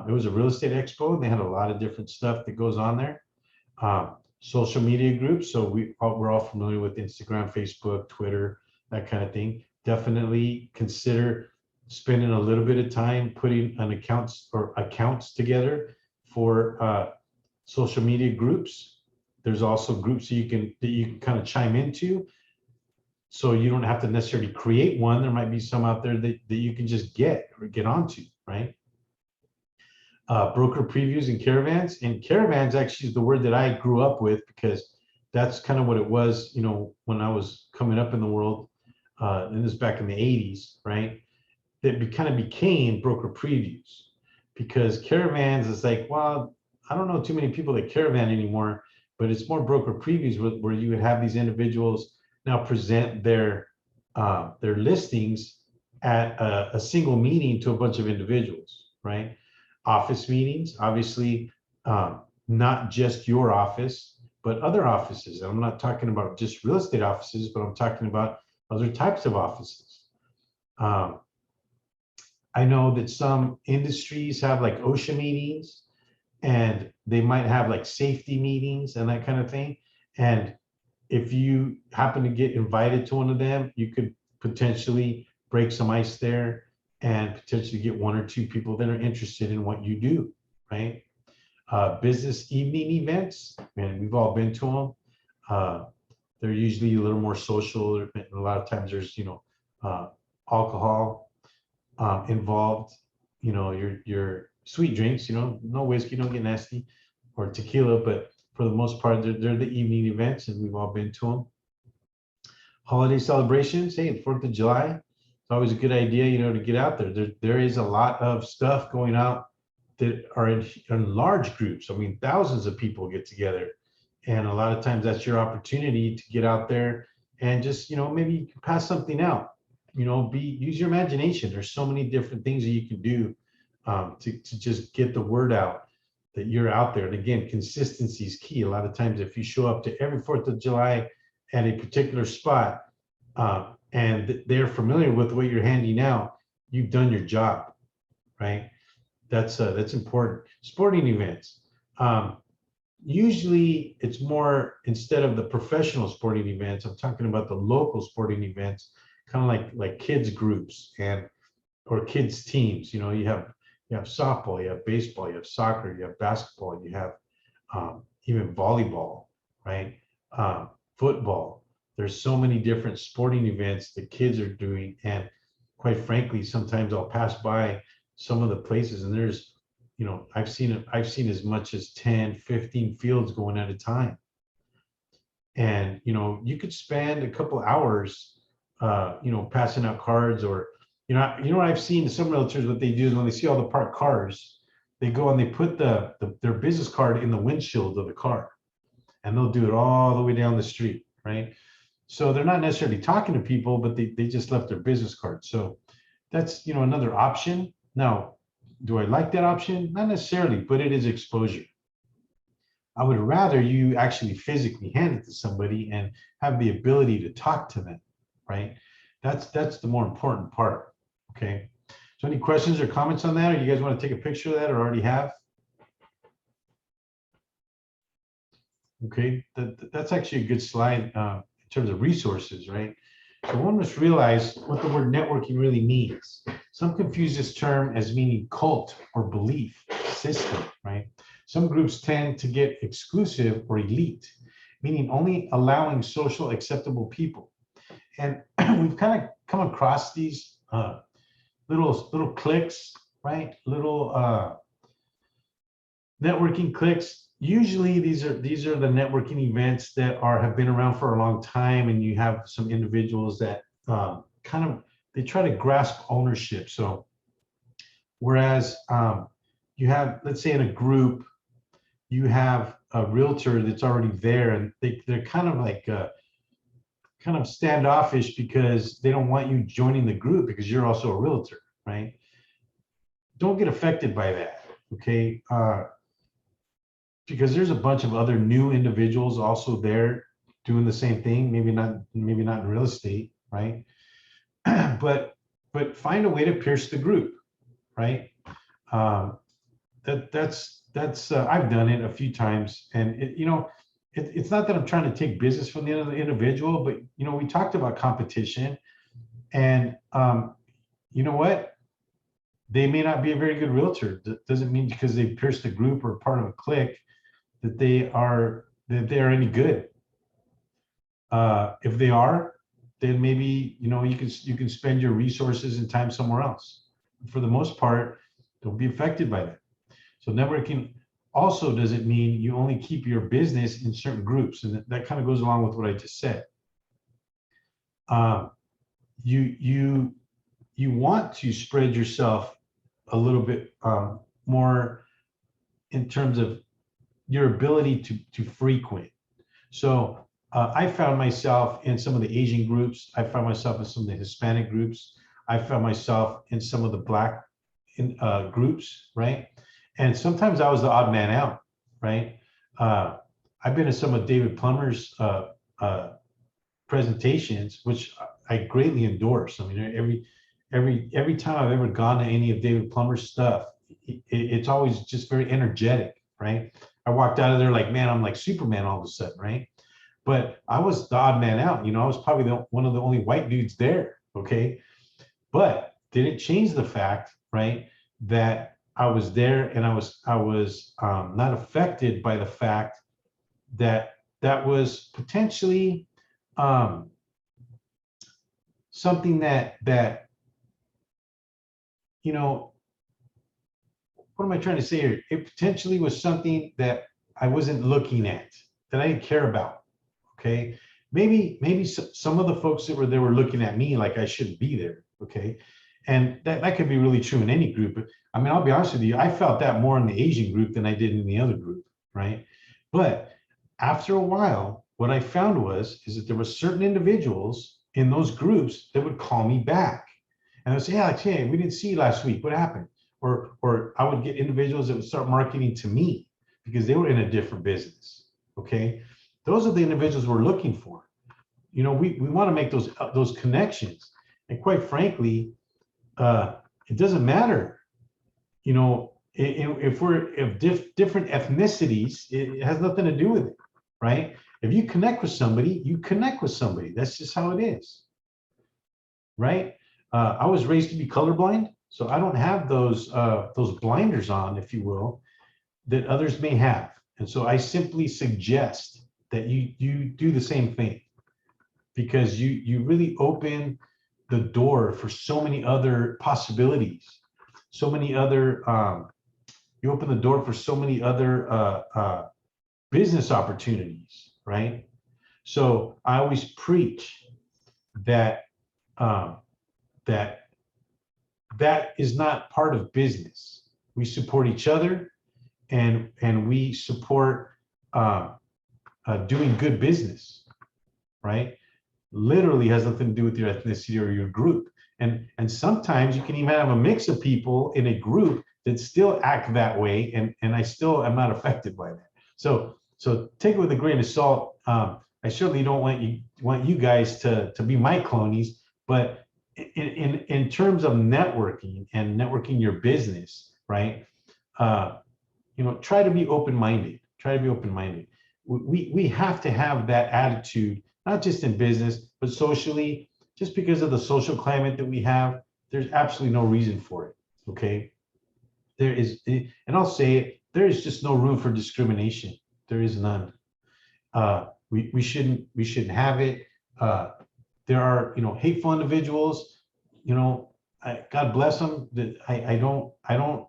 It was a real estate expo. They had a lot of different stuff that goes on there. Social media groups. So we're all familiar with Instagram, Facebook, Twitter, that kind of thing. Definitely consider spending a little bit of time putting accounts together for social media groups. There's also groups that you can kind of chime into. So you don't have to necessarily create one. There might be some out there that you can just get onto, right? Broker previews and caravans. And caravans actually is the word that I grew up with, because that's kind of what it was, when I was coming up in the world, and this back in the 80s, right? That kind of became broker previews, because caravans is like, well, I don't know too many people that caravan anymore, but it's more broker previews where you would have these individuals now present their listings at a single meeting to a bunch of individuals, right? Office meetings, obviously, not just your office, but other offices. I'm not talking about just real estate offices, but I'm talking about other types of offices. I know that some industries have like OSHA meetings, and they might have like safety meetings and that kind of thing. And if you happen to get invited to one of them, you could potentially break some ice there and potentially get one or two people that are interested in what you do, right? Business evening events, and we've all been to them. They're usually a little more social. A lot of times there's, alcohol involved, your sweet drinks, no whiskey, don't get nasty, or tequila, but for the most part, they're the evening events, and we've all been to them. Holiday celebrations, hey, 4th of July, it's always a good idea, to get out there. There is a lot of stuff going out that are in large groups. I mean, thousands of people get together, and a lot of times that's your opportunity to get out there and just, maybe you can pass something out, use your imagination. There's so many different things that you can do to just get the word out that you're out there. And again, consistency is key. A lot of times, if you show up to every 4th of July at a particular spot, and they're familiar with what you're handing out, you've done your job, right? That's important. Sporting events. Usually it's more, instead of the professional sporting events, I'm talking about the local sporting events, kind of like kids groups or kids teams. You have softball, you have baseball, you have soccer, you have basketball, you have even volleyball, right? Football. There's so many different sporting events that kids are doing, and quite frankly, sometimes I'll pass by some of the places, and there's, I've seen as much as 10, 15 fields going at a time. And, you could spend a couple hours, passing out cards, or, what I've seen some realtors, what they do is when they see all the parked cars, they go and they put their business card in the windshield of the car. and they'll do it all the way down the street, right? So they're not necessarily talking to people, but they just left their business card. So that's, another option. Now, do I like that option? Not necessarily, but it is exposure. I would rather you actually physically hand it to somebody and have the ability to talk to them, right? That's the more important part, okay? So any questions or comments on that, or you guys want to take a picture of that, or already have? Okay, that's actually a good slide in terms of resources, right? So one must realize what the word networking really means. Some confuse this term as meaning cult or belief system, right? Some groups tend to get exclusive or elite, meaning only allowing social acceptable people. And we've kind of come across these little cliques, right? Little networking cliques. Usually these are the networking events that have been around for a long time, and you have some individuals that they try to grasp ownership. So whereas you have, let's say in a group, you have a realtor that's already there, and they're kind of like kind of standoffish because they don't want you joining the group because you're also a realtor, right? Don't get affected by that, okay? Because there's a bunch of other new individuals also there doing the same thing. Maybe not in real estate, right? but find a way to pierce the group, right? That's I've done it a few times, and it's not that I'm trying to take business from the other individual, but we talked about competition, and you know what? They may not be a very good realtor. That doesn't mean because they pierced the group or part of a clique that they are any good. If they are, then maybe you can spend your resources and time somewhere else. For the most part, don't be affected by that. So networking also doesn't mean you only keep your business in certain groups, and that kind of goes along with what I just said. You want to spread yourself a little bit more in terms of your ability to frequent. So I found myself in some of the Asian groups. I found myself in some of the Hispanic groups. I found myself in some of the Black groups, right? And sometimes I was the odd man out, right? I've been to some of David Plummer's presentations, which I greatly endorse. I mean, every time I've ever gone to any of David Plummer's stuff, it's always just very energetic, right? I walked out of there like, man, I'm like Superman all of a sudden, right? But I was the odd man out. I was probably one of the only white dudes there, okay? But did it change the fact, right, that I was there and I was not affected by the fact that was potentially something that what am I trying to say here? It potentially was something that I wasn't looking at, that I didn't care about. Okay, maybe some of the folks that were there were looking at me like I shouldn't be there. Okay, and that could be really true in any group. But I mean, I'll be honest with you, I felt that more in the Asian group than I did in the other group, right? But after a while, what I found is that there were certain individuals in those groups that would call me back, and they'd say, "Yeah, hey, we didn't see you last week. What happened?" Or I would get individuals that would start marketing to me because they were in a different business. Okay, those are the individuals we're looking for. We want to make those connections, and quite frankly, it doesn't matter. If we're of different ethnicities, it has nothing to do with it, right? If you connect with somebody, you connect with somebody. That's just how it is, right? I was raised to be colorblind, so I don't have those blinders on, if you will, that others may have. And so I simply suggest that you do the same thing, because you really open the door for so many other possibilities, so many other you open the door for so many other business opportunities, right? So I always preach that that is not part of business. We support each other, and we support doing good business, right? Literally has nothing to do with your ethnicity or your group. And sometimes you can even have a mix of people in a group that still act that way, and I still am not affected by that. So take it with a grain of salt. I certainly don't want you guys to be my clonies, but in terms of networking and networking your business, right? Try to be open-minded. Try to be open-minded. We have to have that attitude, not just in business, but socially. Just because of the social climate that we have, there's absolutely no reason for it. Okay, there is, and I'll say it, there is just no room for discrimination. There is none. We shouldn't have it. There are hateful individuals. God bless them. That I don't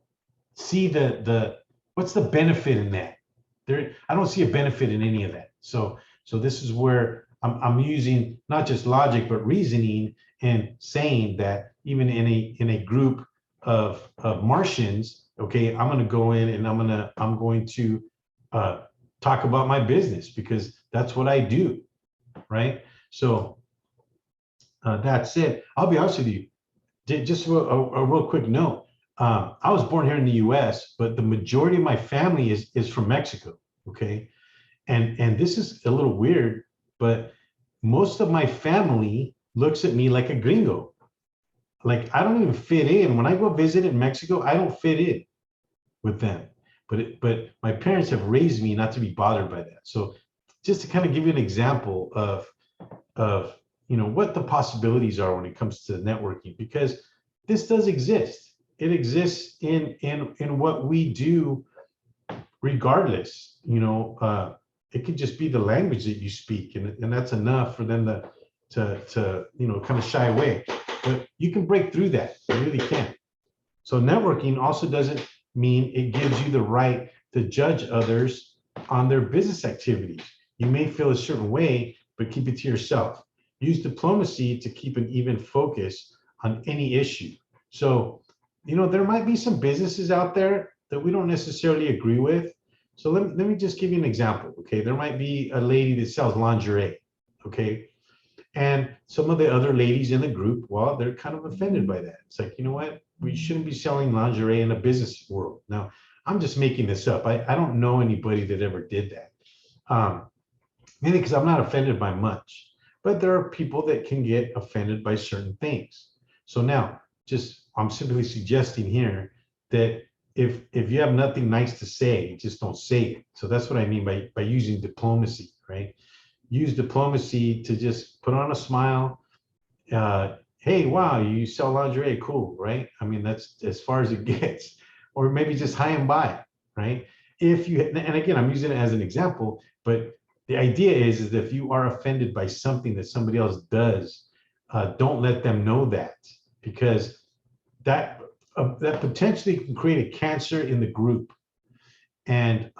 see the what's the benefit in that. I don't see a benefit in any of that. So this is where I'm using not just logic but reasoning and saying that even in a group of Martians, okay, I'm going to go in and I'm going to talk about my business because that's what I do, right? So that's it. I'll be honest with you. Just a real quick note. I was born here in the U.S., but the majority of my family is from Mexico. Okay, and this is a little weird, but most of my family looks at me like a gringo. Like I don't even fit in. When I go visit in Mexico, I don't fit in with them. But my parents have raised me not to be bothered by that. So just to kind of give you an example of what the possibilities are when it comes to networking, because this does exist. It exists in what we do regardless. It could just be the language that you speak, and that's enough for them to kind of shy away. But you can break through that. You really can. So networking also doesn't mean it gives you the right to judge others on their business activities. You may feel a certain way, but keep it to yourself. Use diplomacy to keep an even focus on any issue. So, there might be some businesses out there that we don't necessarily agree with. So let me just give you an example. Okay, there might be a lady that sells lingerie. Okay, and some of the other ladies in the group, well, they're kind of offended by that. It's like, you know what? We shouldn't be selling lingerie in a business world. Now, I'm just making this up. I don't know anybody that ever did that. Mainly because I'm not offended by much. But there are people that can get offended by certain things. So now, I'm simply suggesting here that if you have nothing nice to say, just don't say it. So that's what I mean by using diplomacy, right? Use diplomacy to just put on a smile. Hey, wow, you sell lingerie, cool, right? I mean, that's as far as it gets. Or maybe just high and by, right? And again, I'm using it as an example, but the idea is that if you are offended by something that somebody else does, don't let them know that, because that potentially can create a cancer in the group. And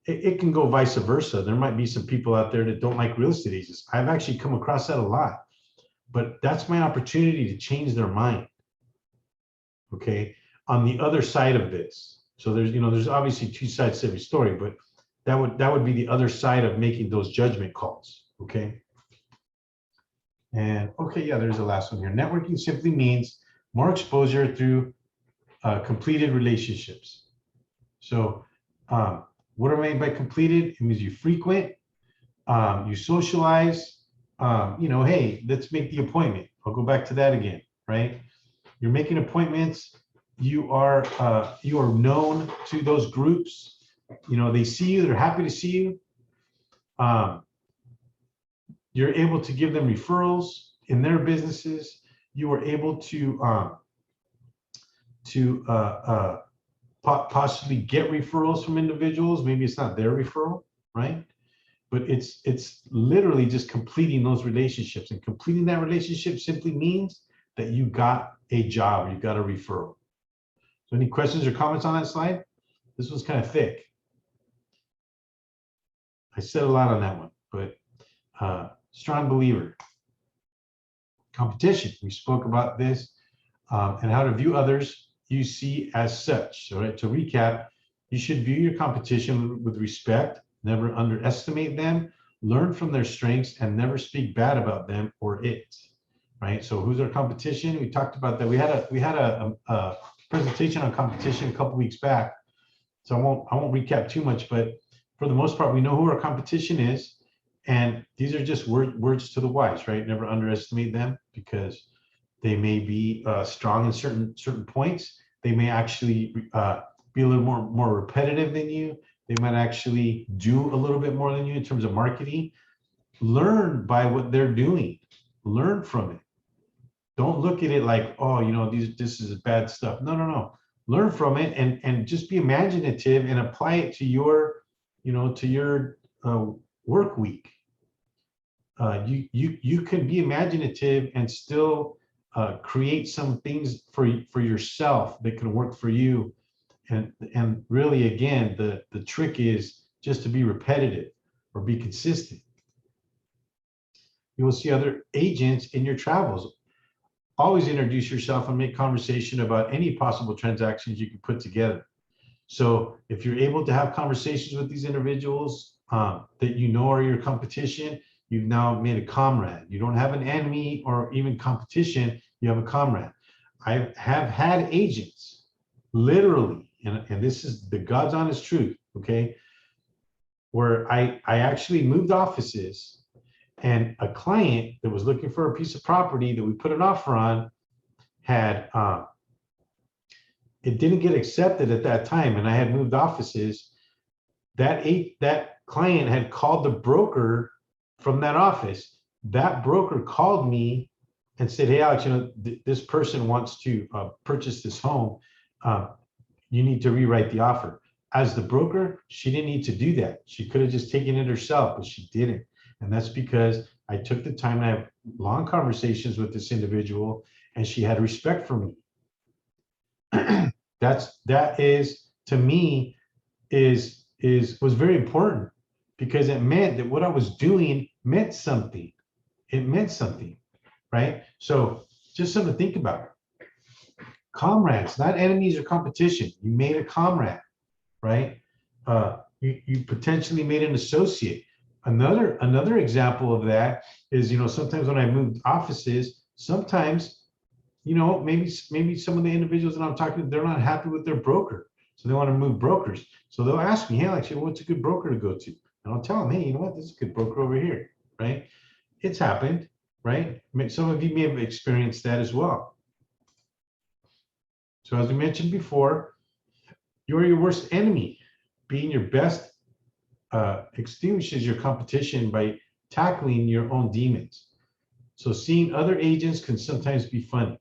it can go vice versa. There might be some people out there that don't like real estate agents. I've actually come across that a lot, but that's my opportunity to change their mind. Okay, on the other side of this. So there's obviously two sides to every story, but that would be the other side of making those judgment calls. Okay. And okay, yeah, there's the last one here. Networking simply means more exposure through completed relationships. So what are made by completed? It means you frequent, you socialize, hey, let's make the appointment. I'll go back to that again, right? You're making appointments. You are known to those groups. They see you, they're happy to see you. You're able to give them referrals in their businesses. You are able to possibly get referrals from individuals. Maybe it's not their referral, right? But it's literally just completing those relationships, and completing that relationship simply means that you got a job, you got a referral. So any questions or comments on that slide? This was kind of thick. I said a lot on that one, but strong believer. Competition, we spoke about this, and how to view others you see as such. So to recap, you should view your competition with respect, Never underestimate them. Learn from their strengths and never speak bad about them or it. Right. So who's our competition? We talked about that. We had a presentation on competition a couple weeks back. So I won't recap too much, but for the most part, we know who our competition is. And these are just words to the wise, right? Never underestimate them, because they may be strong in certain points. They may actually be a little more repetitive than you. They might actually do a little bit more than you in terms of marketing. Learn by what they're doing. Learn from it. Don't look at it like, oh, this is bad stuff. No. Learn from it and just be imaginative and apply it to your, to your work week. You can be imaginative and still create some things for yourself that can work for you. And really, again, the trick is just to be repetitive or be consistent. You will see other agents in your travels. Always introduce yourself and make conversation about any possible transactions you can put together. So if you're able to have conversations with these individuals that are your competition, you've now made a comrade. You don't have an enemy or even competition, you have a comrade. I have had agents, literally, and this is the God's honest truth, okay, where I actually moved offices, and a client that was looking for a piece of property that we put an offer on had, it didn't get accepted at that time, and I had moved offices. That client had called the broker from that office. That broker called me and said, hey, Alex, this person wants to purchase this home. You need to rewrite the offer. As the broker, she didn't need to do that. She could have just taken it herself, but she didn't. And that's because I took the time to have long conversations with this individual, and she had respect for me. That is, to me, was very important, because it meant that what I was doing meant something. It meant something, right? So just something to think about. Comrades, not enemies or competition. You made a comrade, right? You potentially made an associate. Another example of that is, sometimes when I moved offices, sometimes, maybe some of the individuals that I'm talking to, they're not happy with their broker. So they want to move brokers. So they'll ask me, hey, Alex, what's a good broker to go to? And I'll tell them, hey, you know what? This is a good broker over here, right? It's happened, right? Some of you may have experienced that as well. So as we mentioned before, you are your worst enemy. Being your best extinguishes your competition by tackling your own demons. So seeing other agents can sometimes be funny.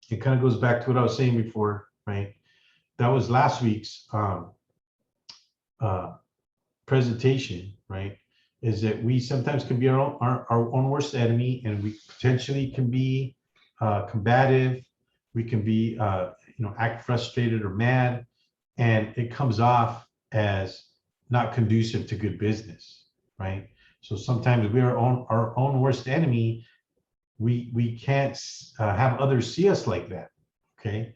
It kind of goes back to what I was saying before, right? That was last week's presentation, right? Is that we sometimes can be our own worst enemy, and we potentially can be combative. We can be, act frustrated or mad, and it comes off as not conducive to good business, right? So sometimes we are our own worst enemy. We can't have others see us like that, okay?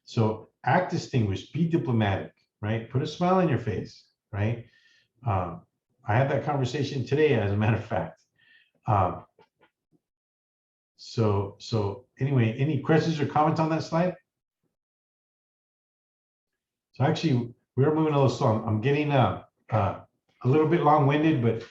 So act distinguished, be diplomatic, right? Put a smile on your face, right? I had that conversation today, as a matter of fact. So anyway, any questions or comments on that slide? So actually, we're moving a little slow. I'm getting a little bit long-winded, but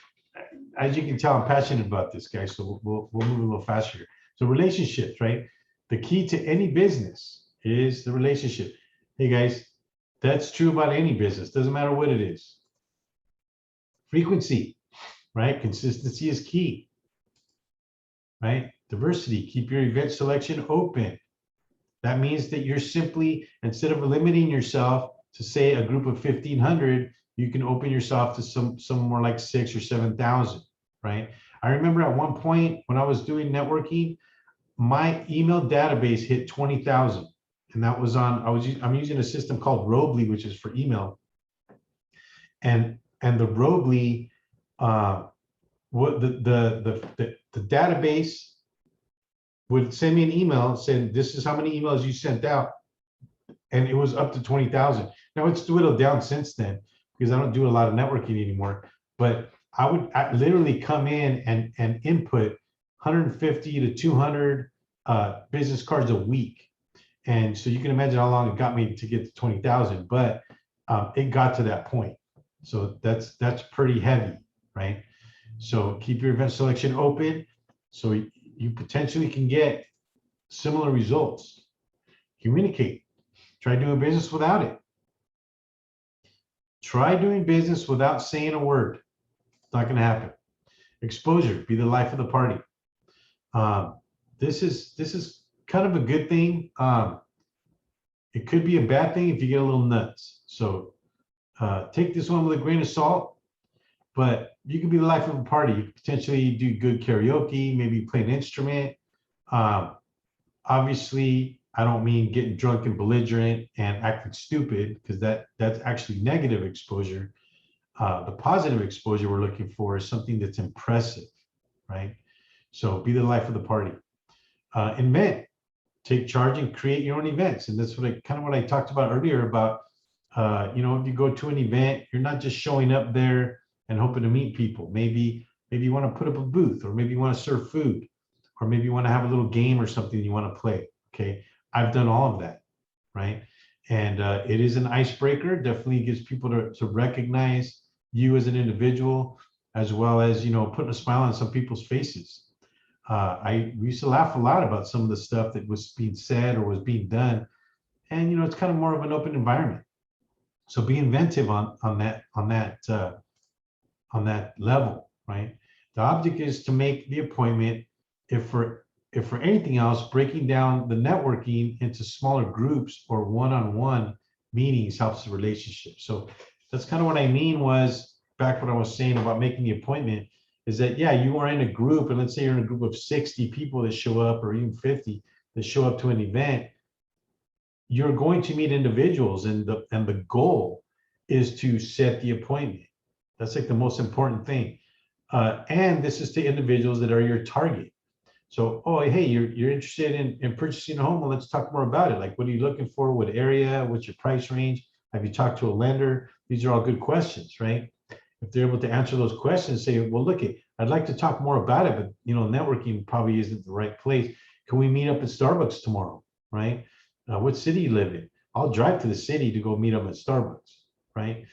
as you can tell, I'm passionate about this, guys. So we'll move a little faster. So relationships, right? The key to any business is the relationship. Hey, guys, that's true about any business. Doesn't matter what it is. Frequency, right? Consistency is key, right? Diversity, keep your event selection open. That means that you're simply, instead of limiting yourself to, say, a group of 1,500, you can open yourself to some more like 6,000 or 7,000, right? I remember at one point when I was doing networking, my email database hit 20,000, and that was on. I'm using a system called Robly, which is for email, and the Robly, what the database would send me an email saying, this is how many emails you sent out, and it was up to 20,000. Now it's dwindled down since then, because I don't do a lot of networking anymore. But I would literally come in and input 150 to 200 business cards a week. And so you can imagine how long it got me to get to 20,000, but it got to that point. So that's pretty heavy, right? So keep your event selection open so you potentially can get similar results. Communicate. Try doing business without it. Try doing business without saying a word. It's not going to happen. Exposure. Be the life of the party. This is kind of a good thing. It could be a bad thing if you get a little nuts. So take this one with a grain of salt, but you can be the life of a party. You could potentially do good karaoke, maybe play an instrument. Obviously, I don't mean getting drunk and belligerent and acting stupid, because that's actually negative exposure. The positive exposure we're looking for is something that's impressive, right? So be the life of the party. Invent. Take charge and create your own events. And that's what I talked about earlier about, if you go to an event, you're not just showing up there and hoping to meet people. Maybe you want to put up a booth, or maybe you want to serve food, or maybe you want to have a little game or something you want to play. Okay. I've done all of that. Right. And it is an icebreaker. Definitely gives people to recognize you as an individual, as well as, putting a smile on some people's faces. We used to laugh a lot about some of the stuff that was being said or was being done. And, it's kind of more of an open environment. So be inventive on that level, right? The object is to make the appointment. If for anything else, breaking down the networking into smaller groups or one-on-one meetings helps the relationship. So that's kind of what I mean was back what I was saying about making the appointment. Is that, yeah, you are in a group, and let's say you're in a group of 60 people that show up, or even 50 that show up to an event, you're going to meet individuals, and the goal is to set the appointment. That's like the most important thing. And this is to individuals that are your target. So, oh, hey, you're interested in purchasing a home. Well, let's talk more about it. Like, what are you looking for? What area? What's your price range? Have you talked to a lender? These are all good questions, right? If they're able to answer those questions, say, well, look, I'd like to talk more about it, but networking probably isn't the right place. Can we meet up at Starbucks tomorrow, right? What city you live in? I'll drive to the city to go meet them at Starbucks, right?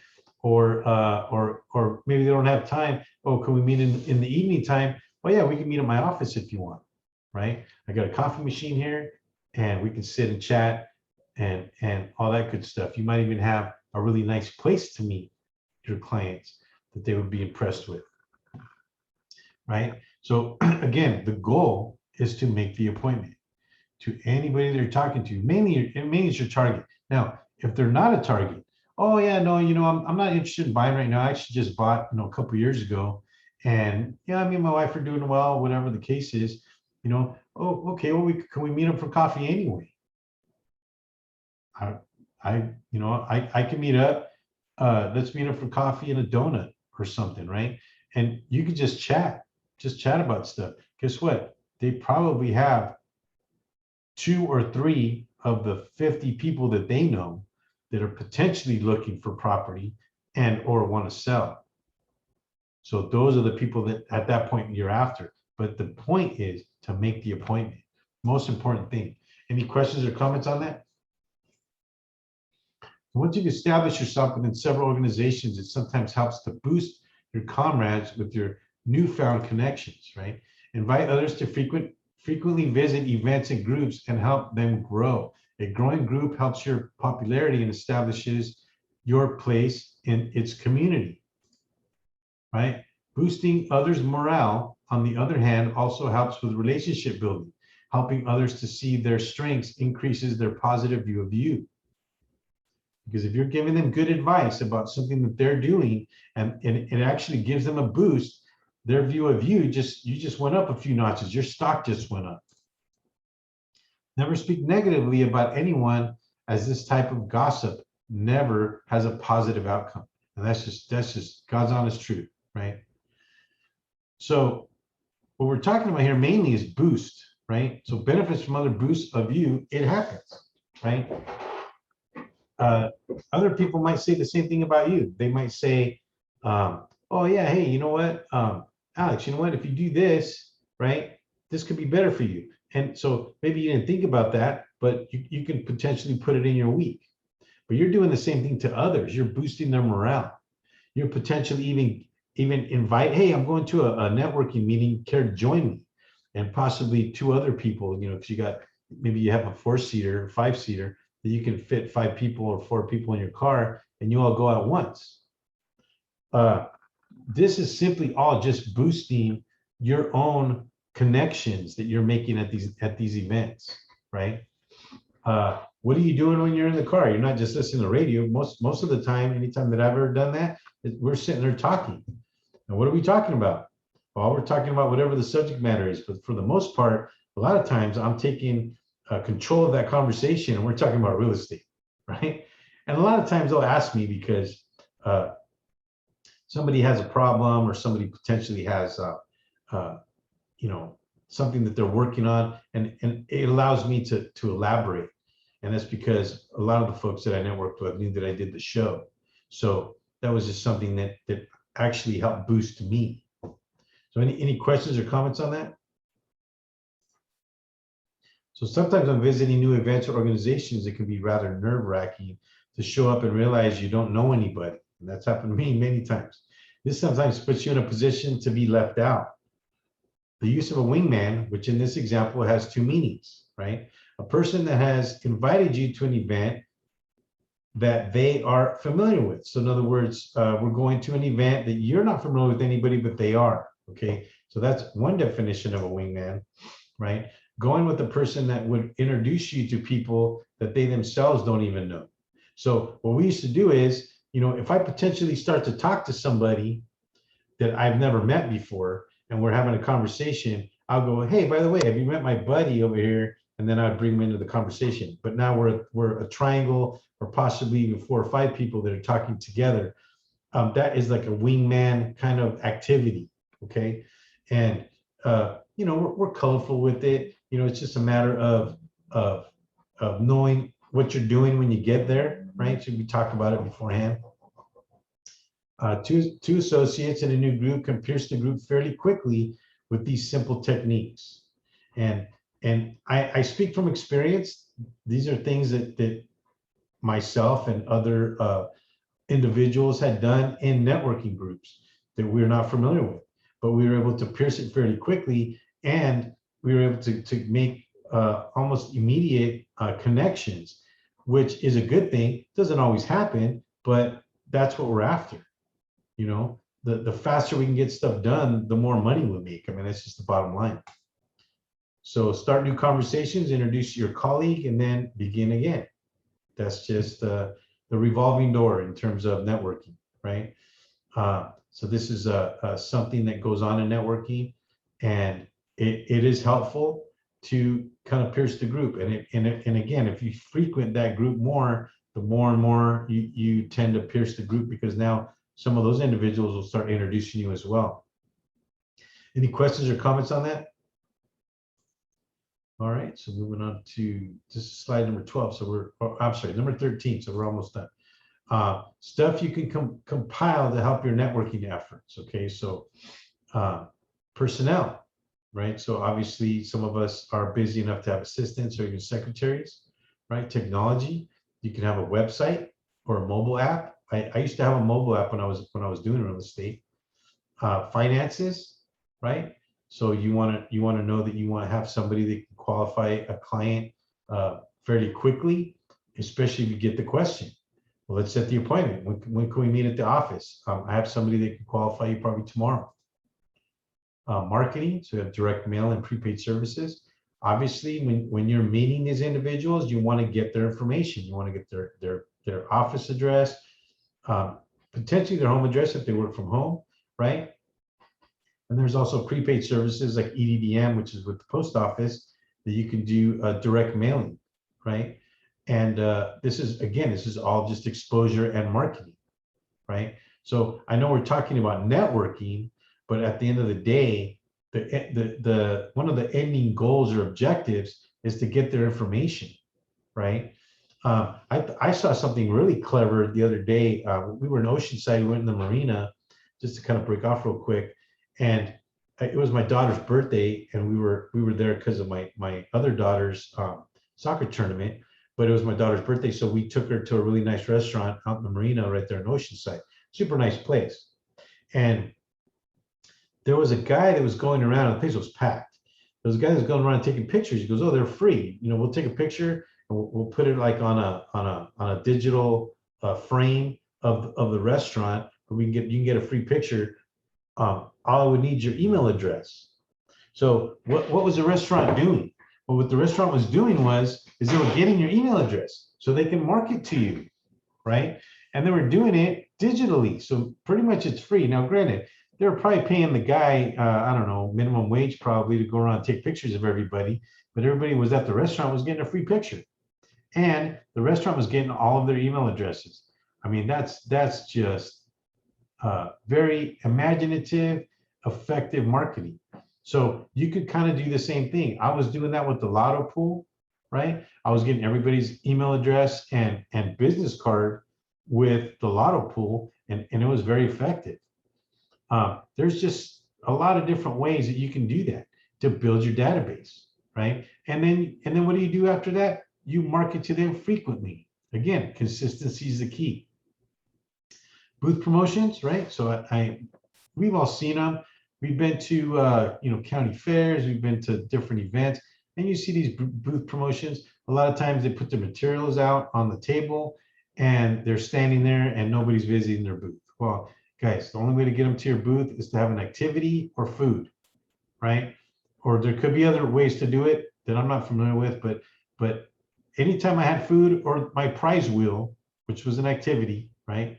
Or maybe they don't have time. Oh, can we meet in the evening time? Well, yeah, we can meet at my office if you want, right? I got a coffee machine here, and we can sit and chat and all that good stuff. You might even have a really nice place to meet your clients that they would be impressed with, right? So again, the goal is to make the appointment to anybody they're talking to. Mainly it's your target. Now, if they're not a target, oh yeah, no, I'm not interested in buying right now. I actually just bought, a couple of years ago, and yeah, me and my wife are doing well, whatever the case is. Oh, okay, well, can we meet up for coffee anyway? I can meet up. Let's meet up for coffee and a donut or something, right? And you can just chat about stuff. Guess what? They probably have 2 or 3 of the 50 people that they know that are potentially looking for property and or want to sell. So those are the people that at that point you're after. But the point is to make the appointment. Most important thing. Any questions or comments on that? Once you've established yourself within several organizations, it sometimes helps to boost your comrades with your newfound connections, right? Invite others to frequently visit events and groups and help them grow. A growing group helps your popularity and establishes your place in its community, right? Boosting others' morale, on the other hand, also helps with relationship building. Helping others to see their strengths increases their positive view of you. Because if you're giving them good advice about something that they're doing, and it actually gives them a boost, their view of you just went up a few notches. Your stock just went up. Never speak negatively about anyone, as this type of gossip never has a positive outcome. And that's just God's honest truth, right? So what we're talking about here mainly is boost, right? So benefits from other boosts of you, it happens, right? other people might say the same thing about you. They might say, oh yeah, hey, you know what, Alex, you know what, if you do this, right, this could be better for you. And so maybe you didn't think about that, but you can potentially put it in your week. But you're doing the same thing to others. You're boosting their morale. You're potentially even invite, hey, I'm going to a networking meeting, care to join me? And possibly two other people, because you got, maybe you have a 4-seater, 5-seater, that you can fit 5 people or 4 people in your car, and you all go out once. This is simply all just boosting your own connections that you're making at these events, right? What are you doing when you're in the car? You're not just listening to radio. Most of the time, anytime that I've ever done that, we're sitting there talking. And what are we talking about? Well, we're talking about whatever the subject matter is. But for the most part, a lot of times I'm taking control of that conversation, and we're talking about real estate, right? And a lot of times they'll ask me because somebody has a problem, or somebody potentially has something that they're working on, and it allows me to elaborate. And that's because a lot of the folks that I networked with knew that I did the show. So that was just something that actually helped boost me. So any questions or comments on that? So sometimes when visiting new events or organizations, it can be rather nerve-wracking to show up and realize you don't know anybody. And that's happened to me many times. This sometimes puts you in a position to be left out. The use of a wingman, which in this example has 2 meanings, right? A person that has invited you to an event that they are familiar with. So in other words, we're going to an event that you're not familiar with anybody, but they are, okay? So that's one definition of a wingman, right? Going with the person that would introduce you to people that they themselves don't even know. So what we used to do is, if I potentially start to talk to somebody that I've never met before, and we're having a conversation, I'll go, hey, by the way, have you met my buddy over here? And then I'd bring them into the conversation. But now we're a triangle, or possibly even 4 or 5 people that are talking together. That is like a wingman kind of activity, okay? And we're colorful with it. It's just a matter of knowing what you're doing when you get there, right? So we talked about it beforehand. Two associates in a new group can pierce the group fairly quickly with these simple techniques. And I speak from experience. These are things that myself and other individuals had done in networking groups that we're not familiar with, but we were able to pierce it fairly quickly, and we were able to make almost immediate connections, which is a good thing. Doesn't always happen, but that's what we're after. The faster we can get stuff done, the more money we make. I mean, that's just the bottom line. So start new conversations, introduce your colleague, and then begin again. That's just the revolving door in terms of networking, right? So this is something that goes on in networking, and it is helpful to kind of pierce the group. And again, if you frequent that group more, the more and more you tend to pierce the group, because now some of those individuals will start introducing you as well. Any questions or comments on that? All right, so moving on to slide number 12. So I'm sorry, number 13. So we're almost done. Stuff you can compile to help your networking efforts. Okay, so personnel, right? So obviously some of us are busy enough to have assistants or even secretaries, right? Technology, you can have a website or a mobile app. I used to have a mobile app when I was doing real estate. Finances, right? So you want to know that you want to have somebody that can qualify a client fairly quickly, especially if you get the question. Well, let's set the appointment. When can we meet at the office? I have somebody that can qualify you probably tomorrow. Marketing, so we have direct mail and prepaid services. Obviously, when you're meeting these individuals, you want to get their information. You want to get their office address, potentially their home address if they work from home, right? And there's also prepaid services like EDDM, which is with the post office, that you can do direct mailing, right? And this is all just exposure and marketing, right? So I know we're talking about networking, but at the end of the day, one of the ending goals or objectives is to get their information, right? I saw something really clever the other day. We were in Oceanside, we went in the marina, just to kind of break off real quick. And it was my daughter's birthday, and we were there because of my other daughter's soccer tournament. But it was my daughter's birthday, so we took her to a really nice restaurant out in the marina right there in Oceanside. Super nice place. And there was a guy that was going around, and the place was packed. There was a guy that was going around taking pictures. He goes, "Oh, they're free. You know, we'll take a picture and we'll put it like on a digital frame of the restaurant, but you can get a free picture. All I would need is your email address." So what was the restaurant doing? Well, what the restaurant was doing is they were getting your email address so they can market to you, right? And they were doing it digitally. So pretty much it's free. Now, granted, they were probably paying the guy, I don't know, minimum wage probably to go around and take pictures of everybody, but everybody was at the restaurant was getting a free picture. And the restaurant was getting all of their email addresses. I mean, that's just very imaginative, effective marketing. So you could kind of do the same thing. I was doing that with the lotto pool, right? I was getting everybody's email address and business card with the lotto pool, and it was very effective. There's just a lot of different ways that you can do that to build your database, right? And then what do you do after that? You market to them frequently. Again, consistency is the key. Booth promotions, right? So we've all seen them. We've been to county fairs, we've been to different events, and you see these booth promotions. A lot of times they put the materials out on the table and they're standing there and nobody's visiting their booth. Well, guys, the only way to get them to your booth is to have an activity or food, right? Or there could be other ways to do it that I'm not familiar with, but anytime I had food or my prize wheel, which was an activity, right?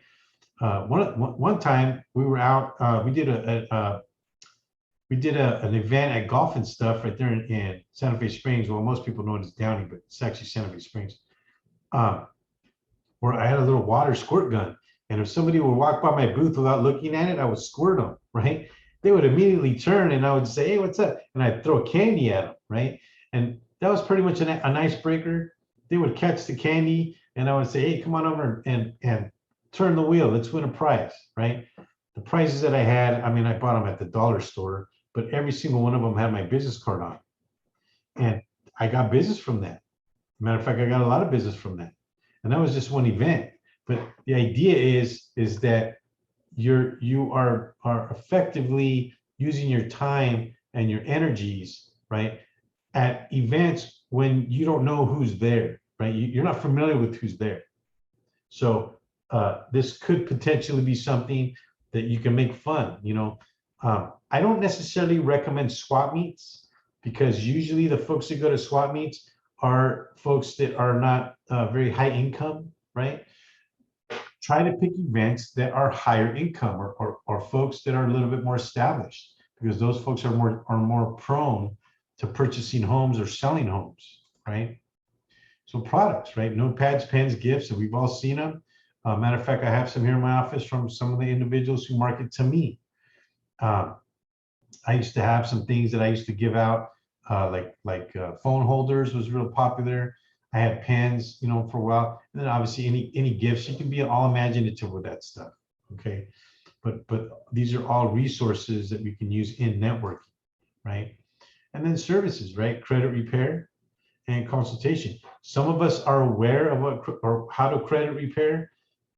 One time we were out, we did an event at Golf and Stuff right there in Santa Fe Springs. Well, most people know it as Downey, but it's actually Santa Fe Springs. Where I had a little water squirt gun. And if somebody would walk by my booth without looking at it, I would squirt them, right? They would immediately turn and I would say, "Hey, what's up?" And I'd throw candy at them, right? And that was pretty much an icebreaker. They would catch the candy and I would say, "Hey, come on over and turn the wheel. Let's win a prize," right? The prizes that I had, I mean, I bought them at the dollar store, but every single one of them had my business card on. And I got business from that. Matter of fact, I got a lot of business from that. And that was just one event. But the idea is that you are effectively using your time and your energies, right, at events when you don't know who's there, right? You're not familiar with who's there. So this could potentially be something that you can make fun. I don't necessarily recommend swap meets because usually the folks that go to swap meets are folks that are not very high income, right? Try to pick events that are higher income or folks that are a little bit more established, because those folks are more prone to purchasing homes or selling homes, right? So products, right? Notepads, pens, gifts, and we've all seen them. Matter of fact, I have some here in my office from some of the individuals who market to me. I used to have some things that I used to give out, like phone holders was real popular. I had pens, for a while, and then obviously any gifts. You can be all imaginative with that stuff, okay? But these are all resources that we can use in networking, right? And then services, right? Credit repair and consultation. Some of us are aware of what or how to credit repair.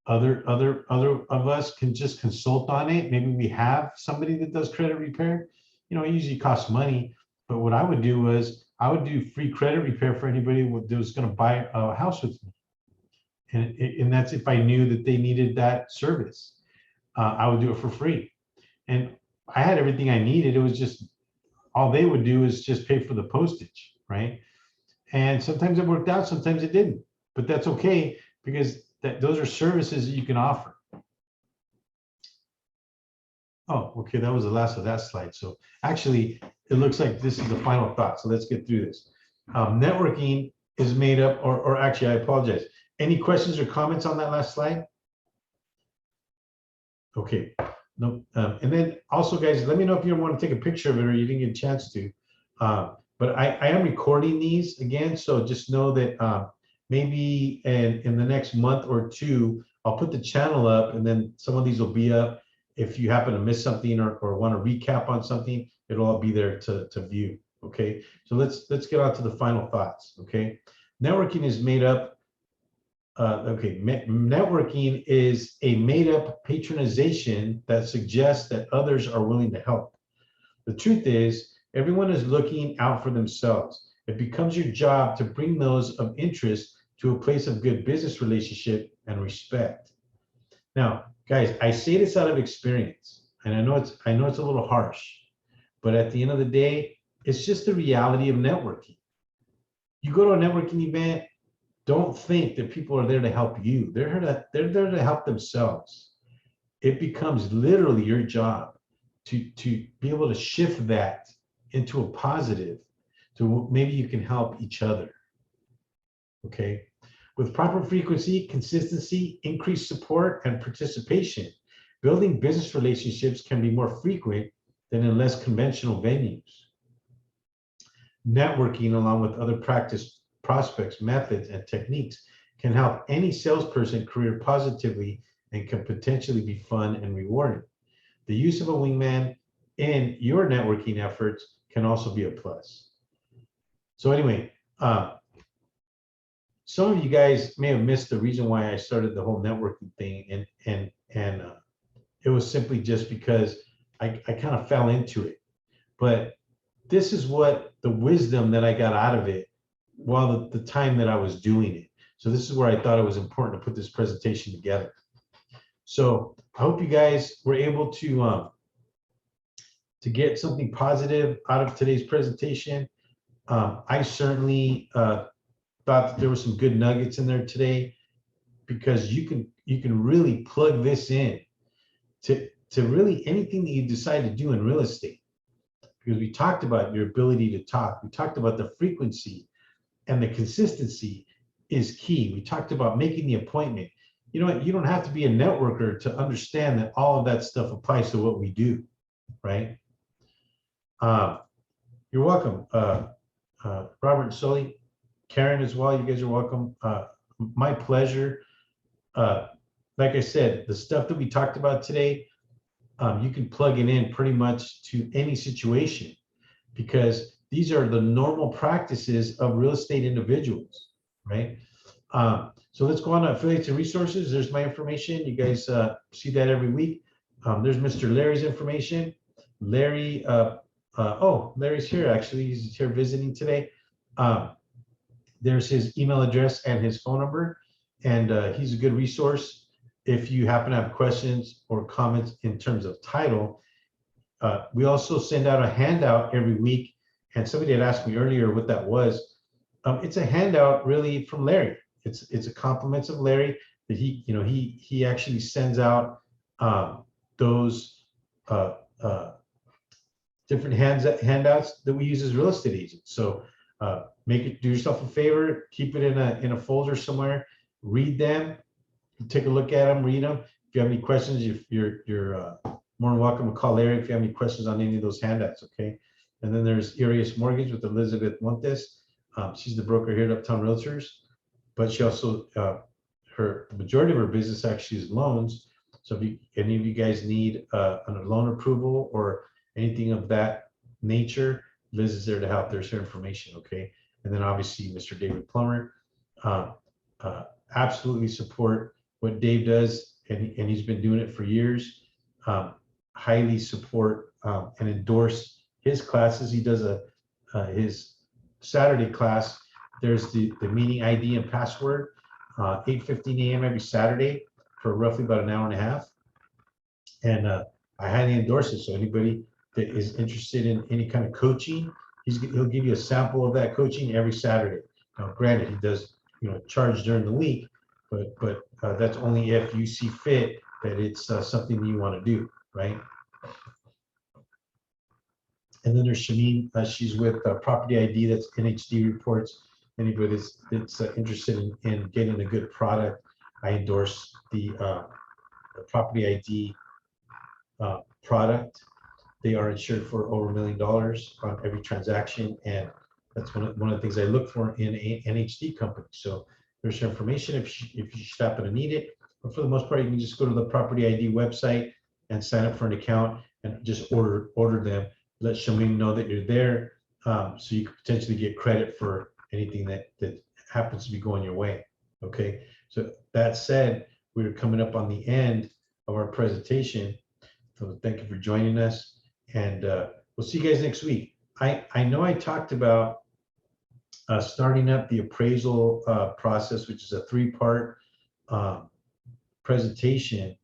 Other of us can just consult on it. Maybe we have somebody that does credit repair. It usually costs money. But what I would do was I would do free credit repair for anybody that was going to buy a house with me. And that's if I knew that they needed that service. I would do it for free. And I had everything I needed. It was just, all they would do is just pay for the postage, right? And sometimes it worked out, sometimes it didn't. But that's okay, because those are services that you can offer. Oh, okay, that was the last of that slide. So actually, it looks like this is the final thought. So let's get through this. Networking is made up, or actually, I apologize. Any questions or comments on that last slide? Okay, no. And then also, guys, let me know if you want to take a picture of it or you didn't get a chance to. But I am recording these again, so just know that maybe in the next month or two, I'll put the channel up, and then some of these will be up. If you happen to miss something or want to recap on something, it'll all be there to view. Okay, so let's get on to the final thoughts. Okay, networking is made up. Networking is a made-up patronization that suggests that others are willing to help. The truth is, everyone is looking out for themselves. It becomes your job to bring those of interest to a place of good business relationship and respect. Now, guys, I say this out of experience, and I know it's a little harsh, but at the end of the day, it's just the reality of networking. You go to a networking event, don't think that people are there to help you. They're there to help themselves. It becomes literally your job to be able to shift that into a positive, to maybe you can help each other. Okay. With proper frequency, consistency, increased support, and participation, building business relationships can be more frequent than in less conventional venues. Networking, along with other practice prospects, methods, and techniques, can help any salesperson career positively and can potentially be fun and rewarding. The use of a wingman in your networking efforts can also be a plus. So anyway, some of you guys may have missed the reason why I started the whole networking thing, and it was simply just because I kind of fell into it. But this is what the wisdom that I got out of it while the time that I was doing it. So this is where I thought it was important to put this presentation together. So I hope you guys were able to get something positive out of today's presentation. I certainly thought that there were some good nuggets in there today, because you can really plug this in to really anything that you decide to do in real estate. Because we talked about your ability to talk. We talked about the frequency and the consistency is key. We talked about making the appointment. You know what? You don't have to be a networker to understand that all of that stuff applies to what we do, right? You're welcome, Robert and Sully, Karen as well. You guys are welcome. My pleasure. Like I said, the stuff that we talked about today, you can plug it in pretty much to any situation, because these are the normal practices of real estate individuals, right? So let's go on to affiliates and resources. There's my information. You guys see that every week. There's Mr. Larry's information. Larry, Larry's here actually. He's here visiting today. There's his email address and his phone number, and he's a good resource if you happen to have questions or comments in terms of title. We also send out a handout every week, and somebody had asked me earlier what that was. It's a handout really from Larry. It's a compliments of Larry that he actually sends out those different handouts that we use as real estate agents. So do yourself a favor, keep it in a folder somewhere, read them, take a look at them, read them. If you have any questions, you're more than welcome to call Larry if you have any questions on any of those handouts, okay? And then there's Aries Mortgage with Elizabeth Montes. She's the broker here at Uptown Realtors, but she also, the majority of her business actually is loans. So if any of you guys need a loan approval or anything of that nature, Liz is there to help. There's her information, okay? And then obviously Mr. David Plummer. Absolutely support what Dave does, and he's been doing it for years. Highly support and endorse his classes. He does his Saturday class. There's the meeting ID and password, 8:15 a.m. every Saturday for roughly about an hour and a half. And I highly endorse it. So anybody that is interested in any kind of coaching, he'll give you a sample of that coaching every Saturday. Now, granted, he does charge during the week, but that's only if you see fit that it's something you want to do, right? And then there's Shameen. She's with Property ID. That's NHD reports. Anybody that's interested in getting a good product, I endorse the Property ID product. They are insured for over $1 million on every transaction, and that's one of the things I look for in a NHD company. So There's your information if you should happen to need it. But for the most part, you can just go to the Property ID website and sign up for an account and just order them. Let Shamin know that you're there, so you could potentially get credit for anything that happens to be going your way. Okay, so that said, we're coming up on the end of our presentation. So thank you for joining us, and we'll see you guys next week. I know I talked about starting up the appraisal process, which is a 3-part presentation.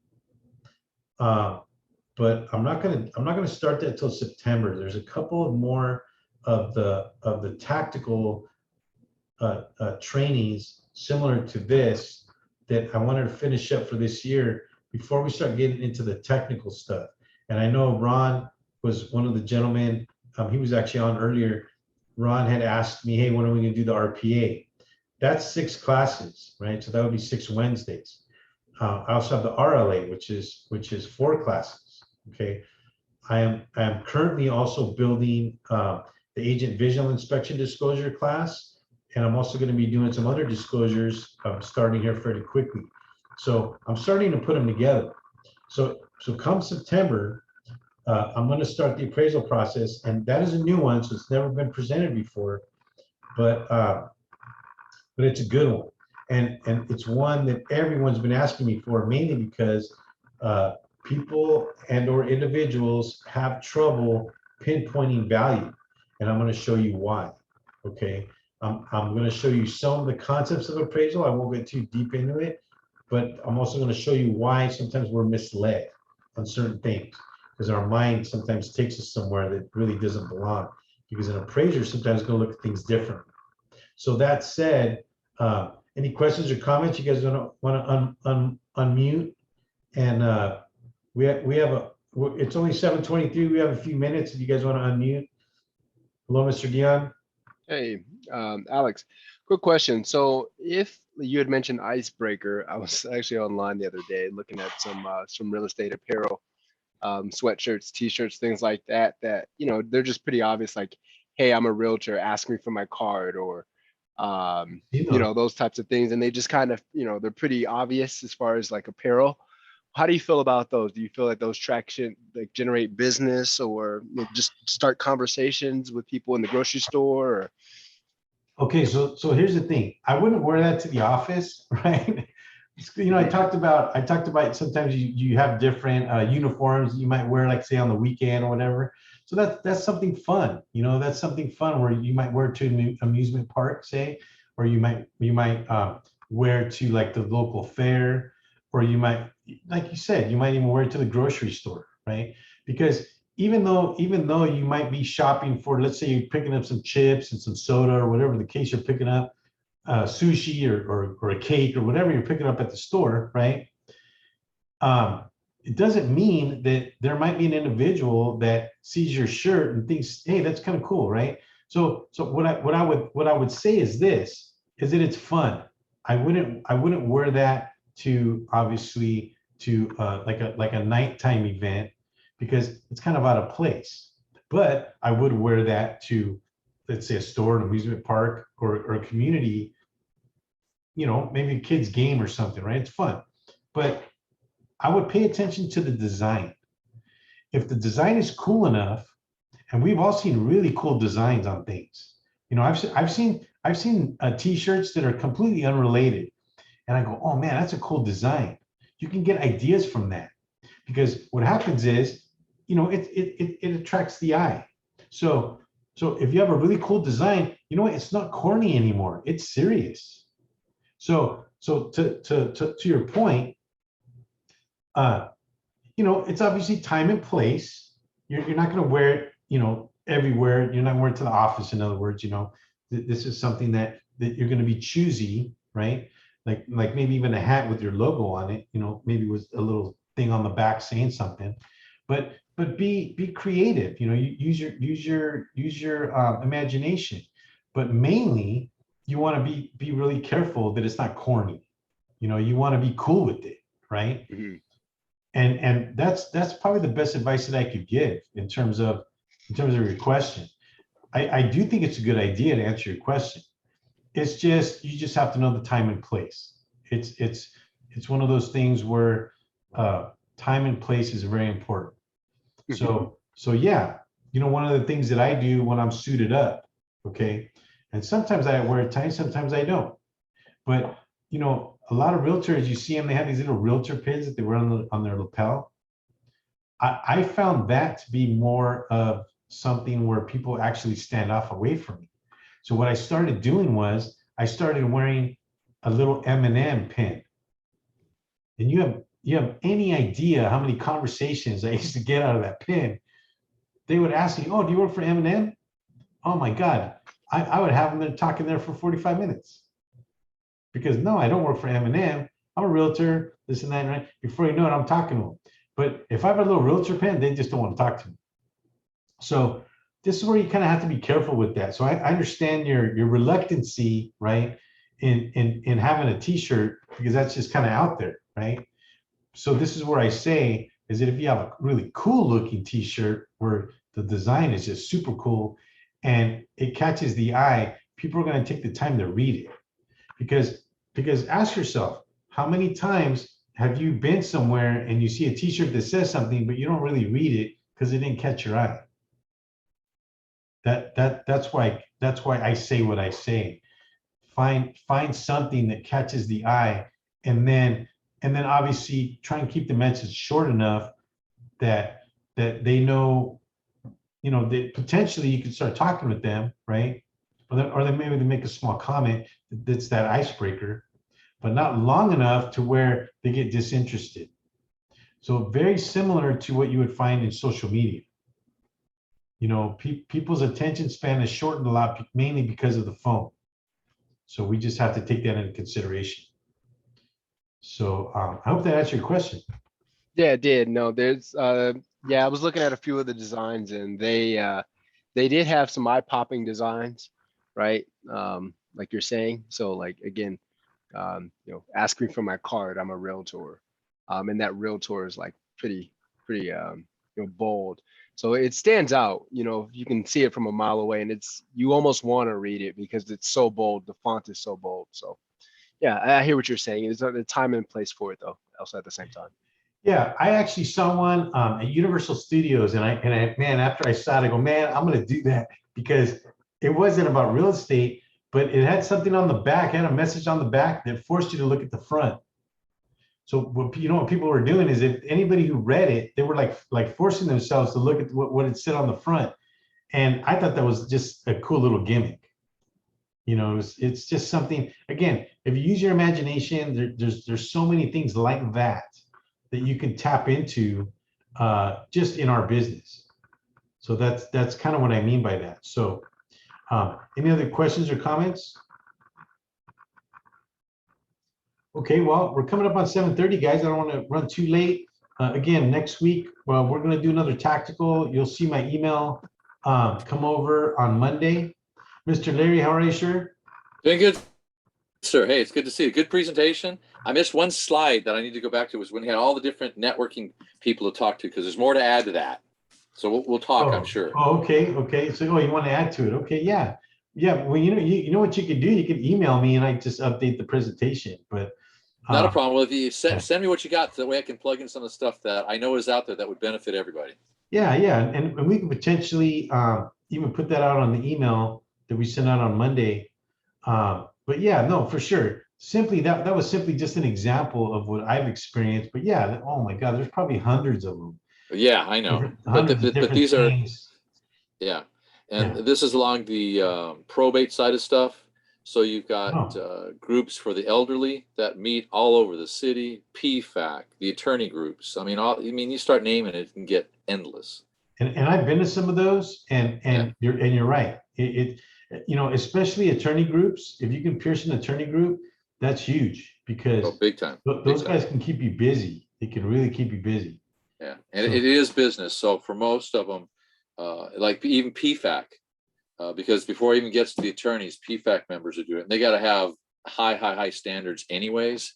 But I'm not gonna start that till September. There's a couple of more of the tactical trainings similar to this that I wanted to finish up for this year before we start getting into the technical stuff. And I know Ron was one of the gentlemen. He was actually on earlier. Ron had asked me, hey, when are we gonna do the RPA? That's 6 classes, right? So that would be 6 Wednesdays. I also have the RLA, which is 4 classes. Okay, I am currently also building the agent visual inspection disclosure class, and I'm also going to be doing some other disclosures starting here fairly quickly. So I'm starting to put them together. So come September, I'm going to start the appraisal process, and that is a new one, so it's never been presented before, but it's a good one. And it's one that everyone's been asking me for, mainly because people and or individuals have trouble pinpointing value. And I'm going to show you why. Okay. I'm going to show you some of the concepts of appraisal. I won't get too deep into it, but I'm also going to show you why sometimes we're misled on certain things, because our mind sometimes takes us somewhere that really doesn't belong, because an appraiser sometimes going to look at things differently. So that said, any questions or comments? You guys want to unmute? And we have it's only 7:23. We have a few minutes. If you guys want to unmute. Hello, Mr. Dion. Hey, Alex, quick question. So if you had mentioned icebreaker, I was actually online the other day looking at some real estate apparel, sweatshirts, t-shirts, things like that, they're just pretty obvious, like, hey, I'm a realtor, ask me for my card, or those types of things. And they just kind of, they're pretty obvious as far as like apparel. How do you feel about those? Do you feel like those like generate business, or just start conversations with people in the grocery store? Or... Okay, so here's the thing. I wouldn't wear that to the office, right? I talked about sometimes you have different uniforms you might wear, like say on the weekend or whatever. So that's something fun. That's something fun where you might wear to an amusement park, say, or you might wear to like the local fair, or you might, like you said, you might even wear it to the grocery store, right? Because even though you might be shopping for, let's say you're picking up some chips and some soda or whatever the case, you're picking up sushi or a cake or whatever you're picking up at the store, right? It doesn't mean that there might be an individual that sees your shirt and thinks, hey, that's kind of cool, right? So what I would say is this, is that it's fun. I wouldn't wear that to, obviously, to like a nighttime event, because it's kind of out of place. But I would wear that to, let's say, a store, an amusement park, or a community, maybe a kid's game or something, right? It's fun. But I would pay attention to the design. If the design is cool enough, and we've all seen really cool designs on things. I've seen t-shirts that are completely unrelated, and I go, oh man, that's a cool design. You can get ideas from that, because what happens is, it attracts the eye. So if you have a really cool design, it's not corny anymore. It's serious. So to your point, it's obviously time and place. You're not going to wear it, everywhere. You're not wearing it to the office. In other words, this is something that you're going to be choosy, right? Like maybe even a hat with your logo on it, maybe with a little thing on the back saying something, but be creative. Use your imagination, but mainly you want to be really careful that it's not corny. You want to be cool with it, right? Mm-hmm. And that's probably the best advice that I could give in terms of your question. I do think it's a good idea, to answer your question. it's just, you just have to know the time and place. It's one of those things where time and place is very important. So yeah, one of the things that I do when I'm suited up, okay, and sometimes I wear a tie, sometimes I don't. But a lot of realtors, you see them, they have these little realtor pins that they wear on their lapel. I found that to be more of something where people actually stand off away from me. So what I started doing was I started wearing a little M&M pin. And you have any idea how many conversations I used to get out of that pin? They would ask me, "Oh, do you work for M&M?" Oh my God, I would have them there talking there for 45 minutes. Because no, I don't work for M&M. I'm a realtor, this and that, right? Before you know it, I'm talking to them. But if I have a little realtor pin, they just don't want to talk to me. So this is where you kind of have to be careful with that. So I understand your reluctancy, right, in having a T-shirt, because that's just kind of out there, right? So this is where I say is that if you have a really cool looking T-shirt where the design is just super cool and it catches the eye, people are going to take the time to read it. Because ask yourself, how many times have you been somewhere and you see a T-shirt that says something, but you don't really read it because it didn't catch your eye? That's why I say what I say. Find something that catches the eye, and then obviously try and keep the message short enough that they know, that potentially you can start talking with them, right? Or then maybe they make a small comment that's that icebreaker, but not long enough to where they get disinterested. So very similar to what you would find in social media. People's attention span is shortened a lot, mainly because of the phone. So we just have to take that into consideration. So I hope that answered your question. Yeah, it did. No, there's yeah, I was looking at a few of the designs and they did have some eye-popping designs, right? Like you're saying. So like again, asking for my card, I'm a realtor. And that realtor is like pretty bold. So it stands out, you can see it from a mile away and you almost want to read it because it's so bold. The font is so bold. So yeah, I hear what you're saying. There's a time and place for it though, also at the same time. Yeah, I actually saw one at Universal Studios, and man, after I saw it, I go, man, I'm going to do that, because it wasn't about real estate, but it had something on the back, it had a message on the back that forced you to look at the front. So what people were doing is, if anybody who read it, they were like forcing themselves to look at what it said on the front, and I thought that was just a cool little gimmick. It's just something. Again, if you use your imagination, there's so many things like that you can tap into just in our business. So that's kind of what I mean by that. So any other questions or comments? Okay, well, we're coming up on 7:30, guys. I don't want to run too late. Again, next week, well, we're going to do another tactical. You'll see my email come over on Monday. Mr. Larry, how are you, sir? Doing good, sir. Hey, it's good to see you. Good presentation. I missed one slide that I need to go back to, was when you had all the different networking people to talk to, because there's more to add to that. So we'll talk, I'm sure. Oh, okay. So, you want to add to it? Okay, yeah. Well, you know what you could do? You could email me and I just update the presentation. But not a problem. Well, if you send me what you got, so that way I can plug in some of the stuff that I know is out there that would benefit everybody. Yeah, and we can potentially even put that out on the email that we send out on Monday. But yeah, no, for sure. Simply that was simply just an example of what I've experienced. But yeah, oh my God, there's probably hundreds of them. Yeah, I know. But these things. Yeah, and this is along the probate side of stuff. So you've got groups for the elderly that meet all over the city, PFAC, the attorney groups. I mean, you start naming it and get endless. And I've been to some of those, and you're right. It especially attorney groups. If you can pierce an attorney group, that's huge, because big time. Those guys can keep you busy. They can really keep you busy. Yeah, and it is business. So for most of them, like even PFAC. Because before it even gets to the attorneys, PFAC members are doing it. They got to have high standards anyways.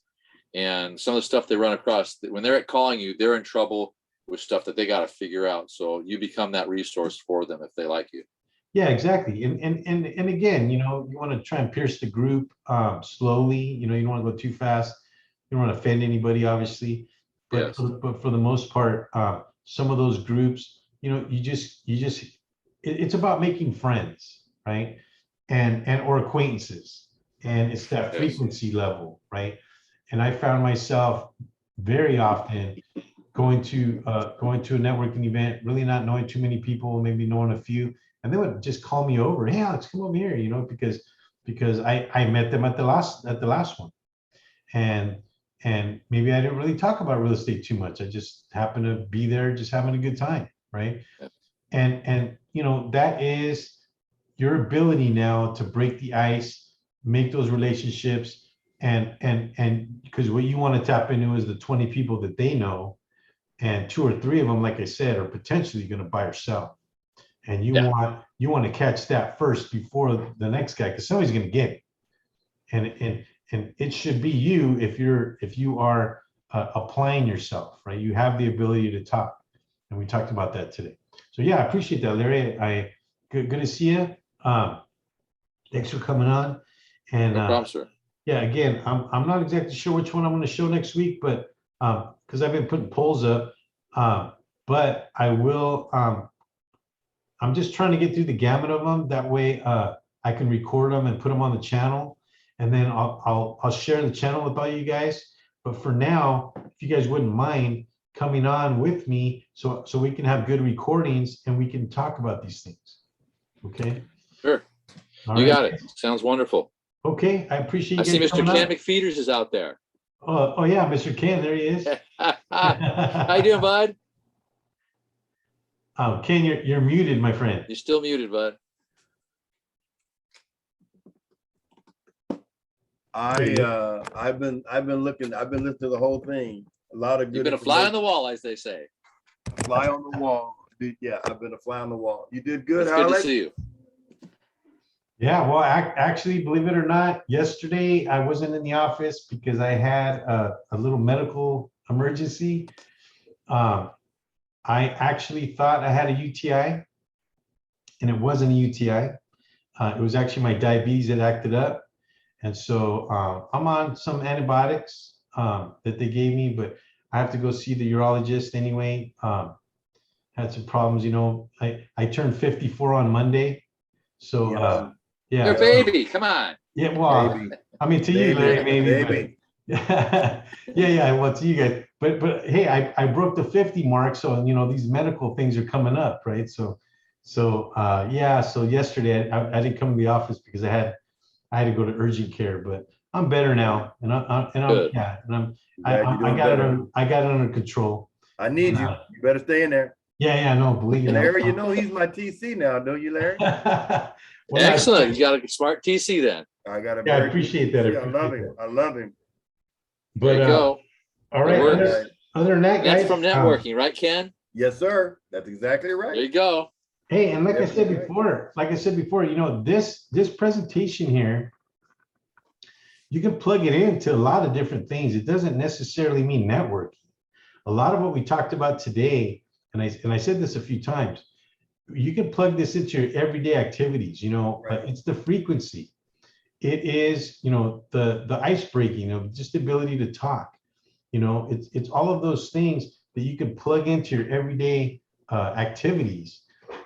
And some of the stuff they run across, when they're calling you, they're in trouble with stuff that they got to figure out. So you become that resource for them if they like you. Yeah, exactly. And again, you want to try and pierce the group slowly. You don't want to go too fast. You don't want to offend anybody, obviously. But Yes. but for the most part, some of those groups, it's about making friends, right? And or acquaintances. And it's that Yes. frequency level, right? And I found myself very often going to a networking event, really not knowing too many people, maybe knowing a few, and they would just call me over. Hey, Alex, come over here, because I met them at the last one, and maybe I didn't really talk about real estate too much. I just happened to be there, just having a good time, right? Yes. And that is your ability now to break the ice, make those relationships, and because what you want to tap into is the 20 people that they know, and 2 or 3 of them, like I said, are potentially going to buy or sell. And you want to catch that first before the next guy, because somebody's going to get it. And it should be you if you are applying yourself, right? You have the ability to talk, and we talked about that today. So yeah, I appreciate that, Larry. Good to see you. Thanks for coming on. And No problem, sir. yeah, again, I'm not exactly sure which one I'm going to show next week, but because I've been putting polls up, but I will. I'm just trying to get through the gamut of them. That way, I can record them and put them on the channel, and then I'll share the channel with all you guys. But for now, if you guys wouldn't mind coming on with me, so we can have good recordings and we can talk about these things. Okay. Sure. All You right. got it. Sounds wonderful. Okay, I appreciate you I see guys Mr. coming Ken on. McFeeters is out there. Oh yeah, Mr. Ken, there he is. How you doing, bud? Ken, you're muted, my friend. You're still muted, bud. I've been listening to the whole thing. A lot of good. You've been a fly on the wall, as they say. Fly on the wall. Yeah, I've been a fly on the wall. You did good, It's good Alex. to see you. Yeah, well, actually, believe it or not, yesterday I wasn't in the office because I had a little medical emergency. I actually thought I had a UTI, and it wasn't a UTI. It was actually my diabetes that acted up. And so I'm on some antibiotics that they gave me, but I have to go see the urologist anyway. Had some problems, I turned 54 on Monday. So yeah. You're a baby, come on. Yeah, well, Baby. I mean, to you, Larry, maybe. Baby. But, yeah, well, to you guys. But hey, I broke the 50 mark, so these medical things are coming up, right? So yeah. So yesterday I didn't come to the office because I had to go to urgent care, but I'm better now, and Good. I got it under control. I need you. You better stay in there. Yeah, no, believe me. Larry, he's my TC now, don't you, Larry? Well, excellent. You got a smart TC then. I got a I appreciate that. I love him. I love him. But, there you go. All right. Other than that, that's guys, from networking, right, Ken? Yes, sir. That's exactly right. There you go. Hey, and like I said before, this presentation here, you can plug it into a lot of different things. It doesn't necessarily mean networking. A lot of what we talked about today, and I said this a few times, you can plug this into your everyday activities. Right. It's the frequency. It is, the ice breaking, just the ability to talk. It's all of those things that you can plug into your everyday activities.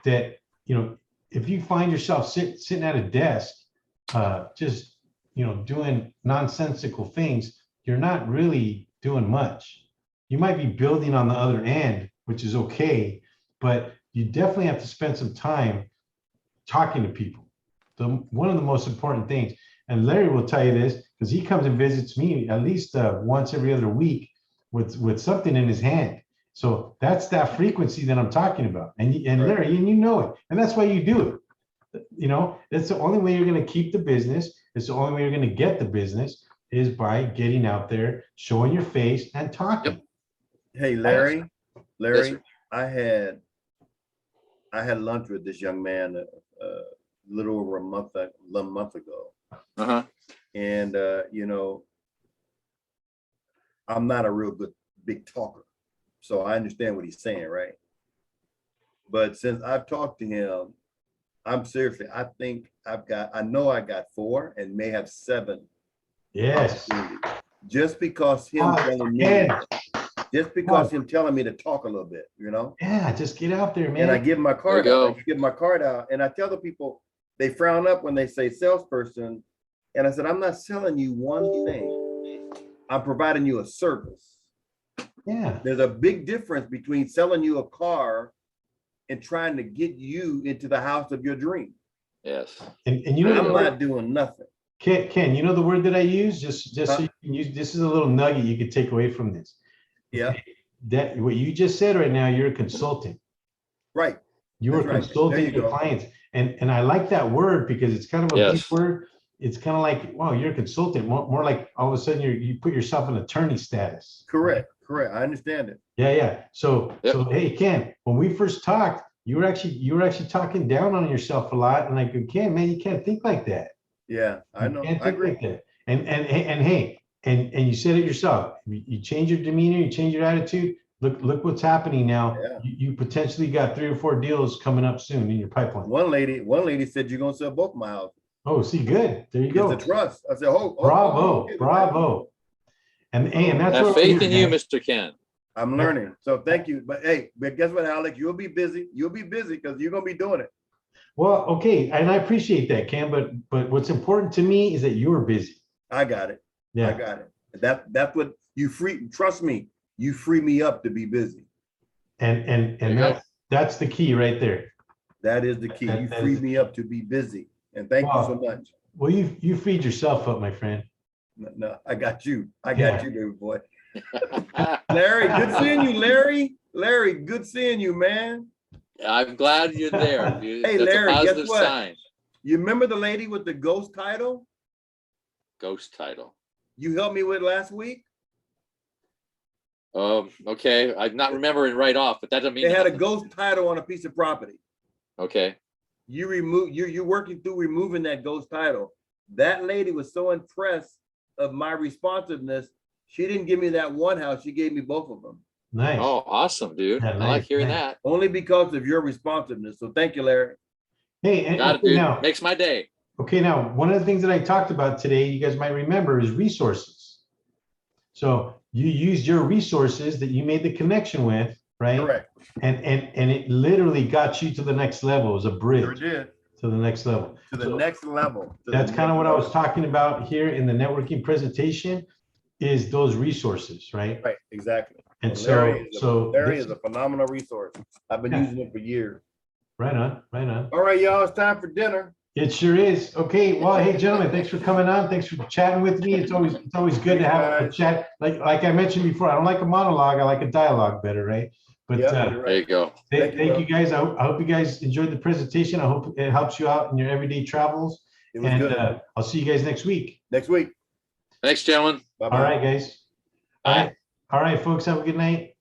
That if you find yourself sitting at a desk, just doing nonsensical things, you're not really doing much. You might be building on the other end, which is okay, but you definitely have to spend some time talking to people. One of the most important things, and Larry will tell you this because he comes and visits me at least once every other week with something in his hand. So that's that frequency that I'm talking about. And Larry, and it, and that's why you do it. That's the only way you're going to keep the business. It's the only way you're going to get the business is by getting out there, showing your face and talking. Yep. Hey, Larry, Yes, I had lunch with this young man a little over a month ago. And I'm not a real good big talker, so I understand what he's saying, right? But since I've talked to him, I'm seriously, I think I know I got 4 and may have 7. Yes. Just because him telling me, Ken. him telling me to talk a little bit, you know? Yeah, just get out there, man. And I give my card There you out. I give my card out, and I tell the people, they frown up when they say salesperson. And I said, I'm not selling you one thing. I'm providing you a service. Yeah. There's a big difference between selling you a car and trying to get you into the house of your dream. Yes. And you know, I'm not doing nothing. Ken, you know the word that I use, just so you can use, this is a little nugget you could take away from this. Yeah. That what you just said right now, you're a consultant. Right. You are consulting your clients. And I like that word because it's kind of a big word. It's kind of like, wow, you're a consultant, more like all of a sudden you put yourself in attorney status. Correct. Correct. I understand it. Yeah. So hey, Ken, when we first talked, you were actually talking down on yourself a lot. And I go, Ken, man, you can't think like that. Yeah, I know. Can't I think agree. like that. And hey, and you said it yourself. You change your demeanor, you change your attitude. Look what's happening now. Yeah. You potentially got 3 or 4 deals coming up soon in your pipeline. One lady said you're gonna sell both my houses. Oh, see, good. There you go. It's a trust. I said, Bravo. And that's have what faith in you, Mr. Ken. I'm learning. So thank you. But hey, but guess what, Alex? You'll be busy. You'll be busy because you're gonna be doing it. Well, okay, and I appreciate that, Cam, but what's important to me is that you're busy. I got it. Yeah. I got it. That's what you trust me, you free me up to be busy. And that's the key right there. That is the key. You free me up to be busy. And thank you so much. Well, you freed yourself up, my friend. No, I got you. I got you, baby boy. Larry, good seeing you, Larry. Larry, good seeing you, man. I'm glad you're there. Hey, that's Larry, a positive guess what? sign. You remember the lady with the ghost title? Ghost title. You helped me with last week? Okay. I'm not remembering right off, but that doesn't mean They had a nothing. ghost title on a piece of property. Okay. You're working through removing that ghost title. That lady was so impressed of my responsiveness. She didn't give me that one house. She gave me both of them. Nice. Oh, awesome, dude. Yeah, I nice, like hearing nice. that. Only because of your responsiveness. So thank you, Larry. Hey, and Got it, dude. now, Makes my day. okay, now one of the things that I talked about today, you guys might remember, is resources. So you used your resources that you made the connection with, right? Correct. And it literally got you to the next level. It was a bridge Sure did. to the next level. To the next level. That's kind of what I was talking about here in the networking presentation, is those resources, right? Right, exactly. And Larry Larry is a phenomenal resource. I've been using it for years. Right on. All right, y'all, it's time for dinner. It sure is. Okay. Well, hey, gentlemen, thanks for coming on. Thanks for chatting with me. It's always good to have a chat. Like I mentioned before, I don't like a monologue. I like a dialogue better, right? But right. There you go. Thank you guys. I hope you guys enjoyed the presentation. I hope it helps you out in your everyday travels. It was good. I'll see you guys next week. Next week. Thanks, gentlemen. Bye-bye. All right, guys. Bye. All right, folks. Have a good night.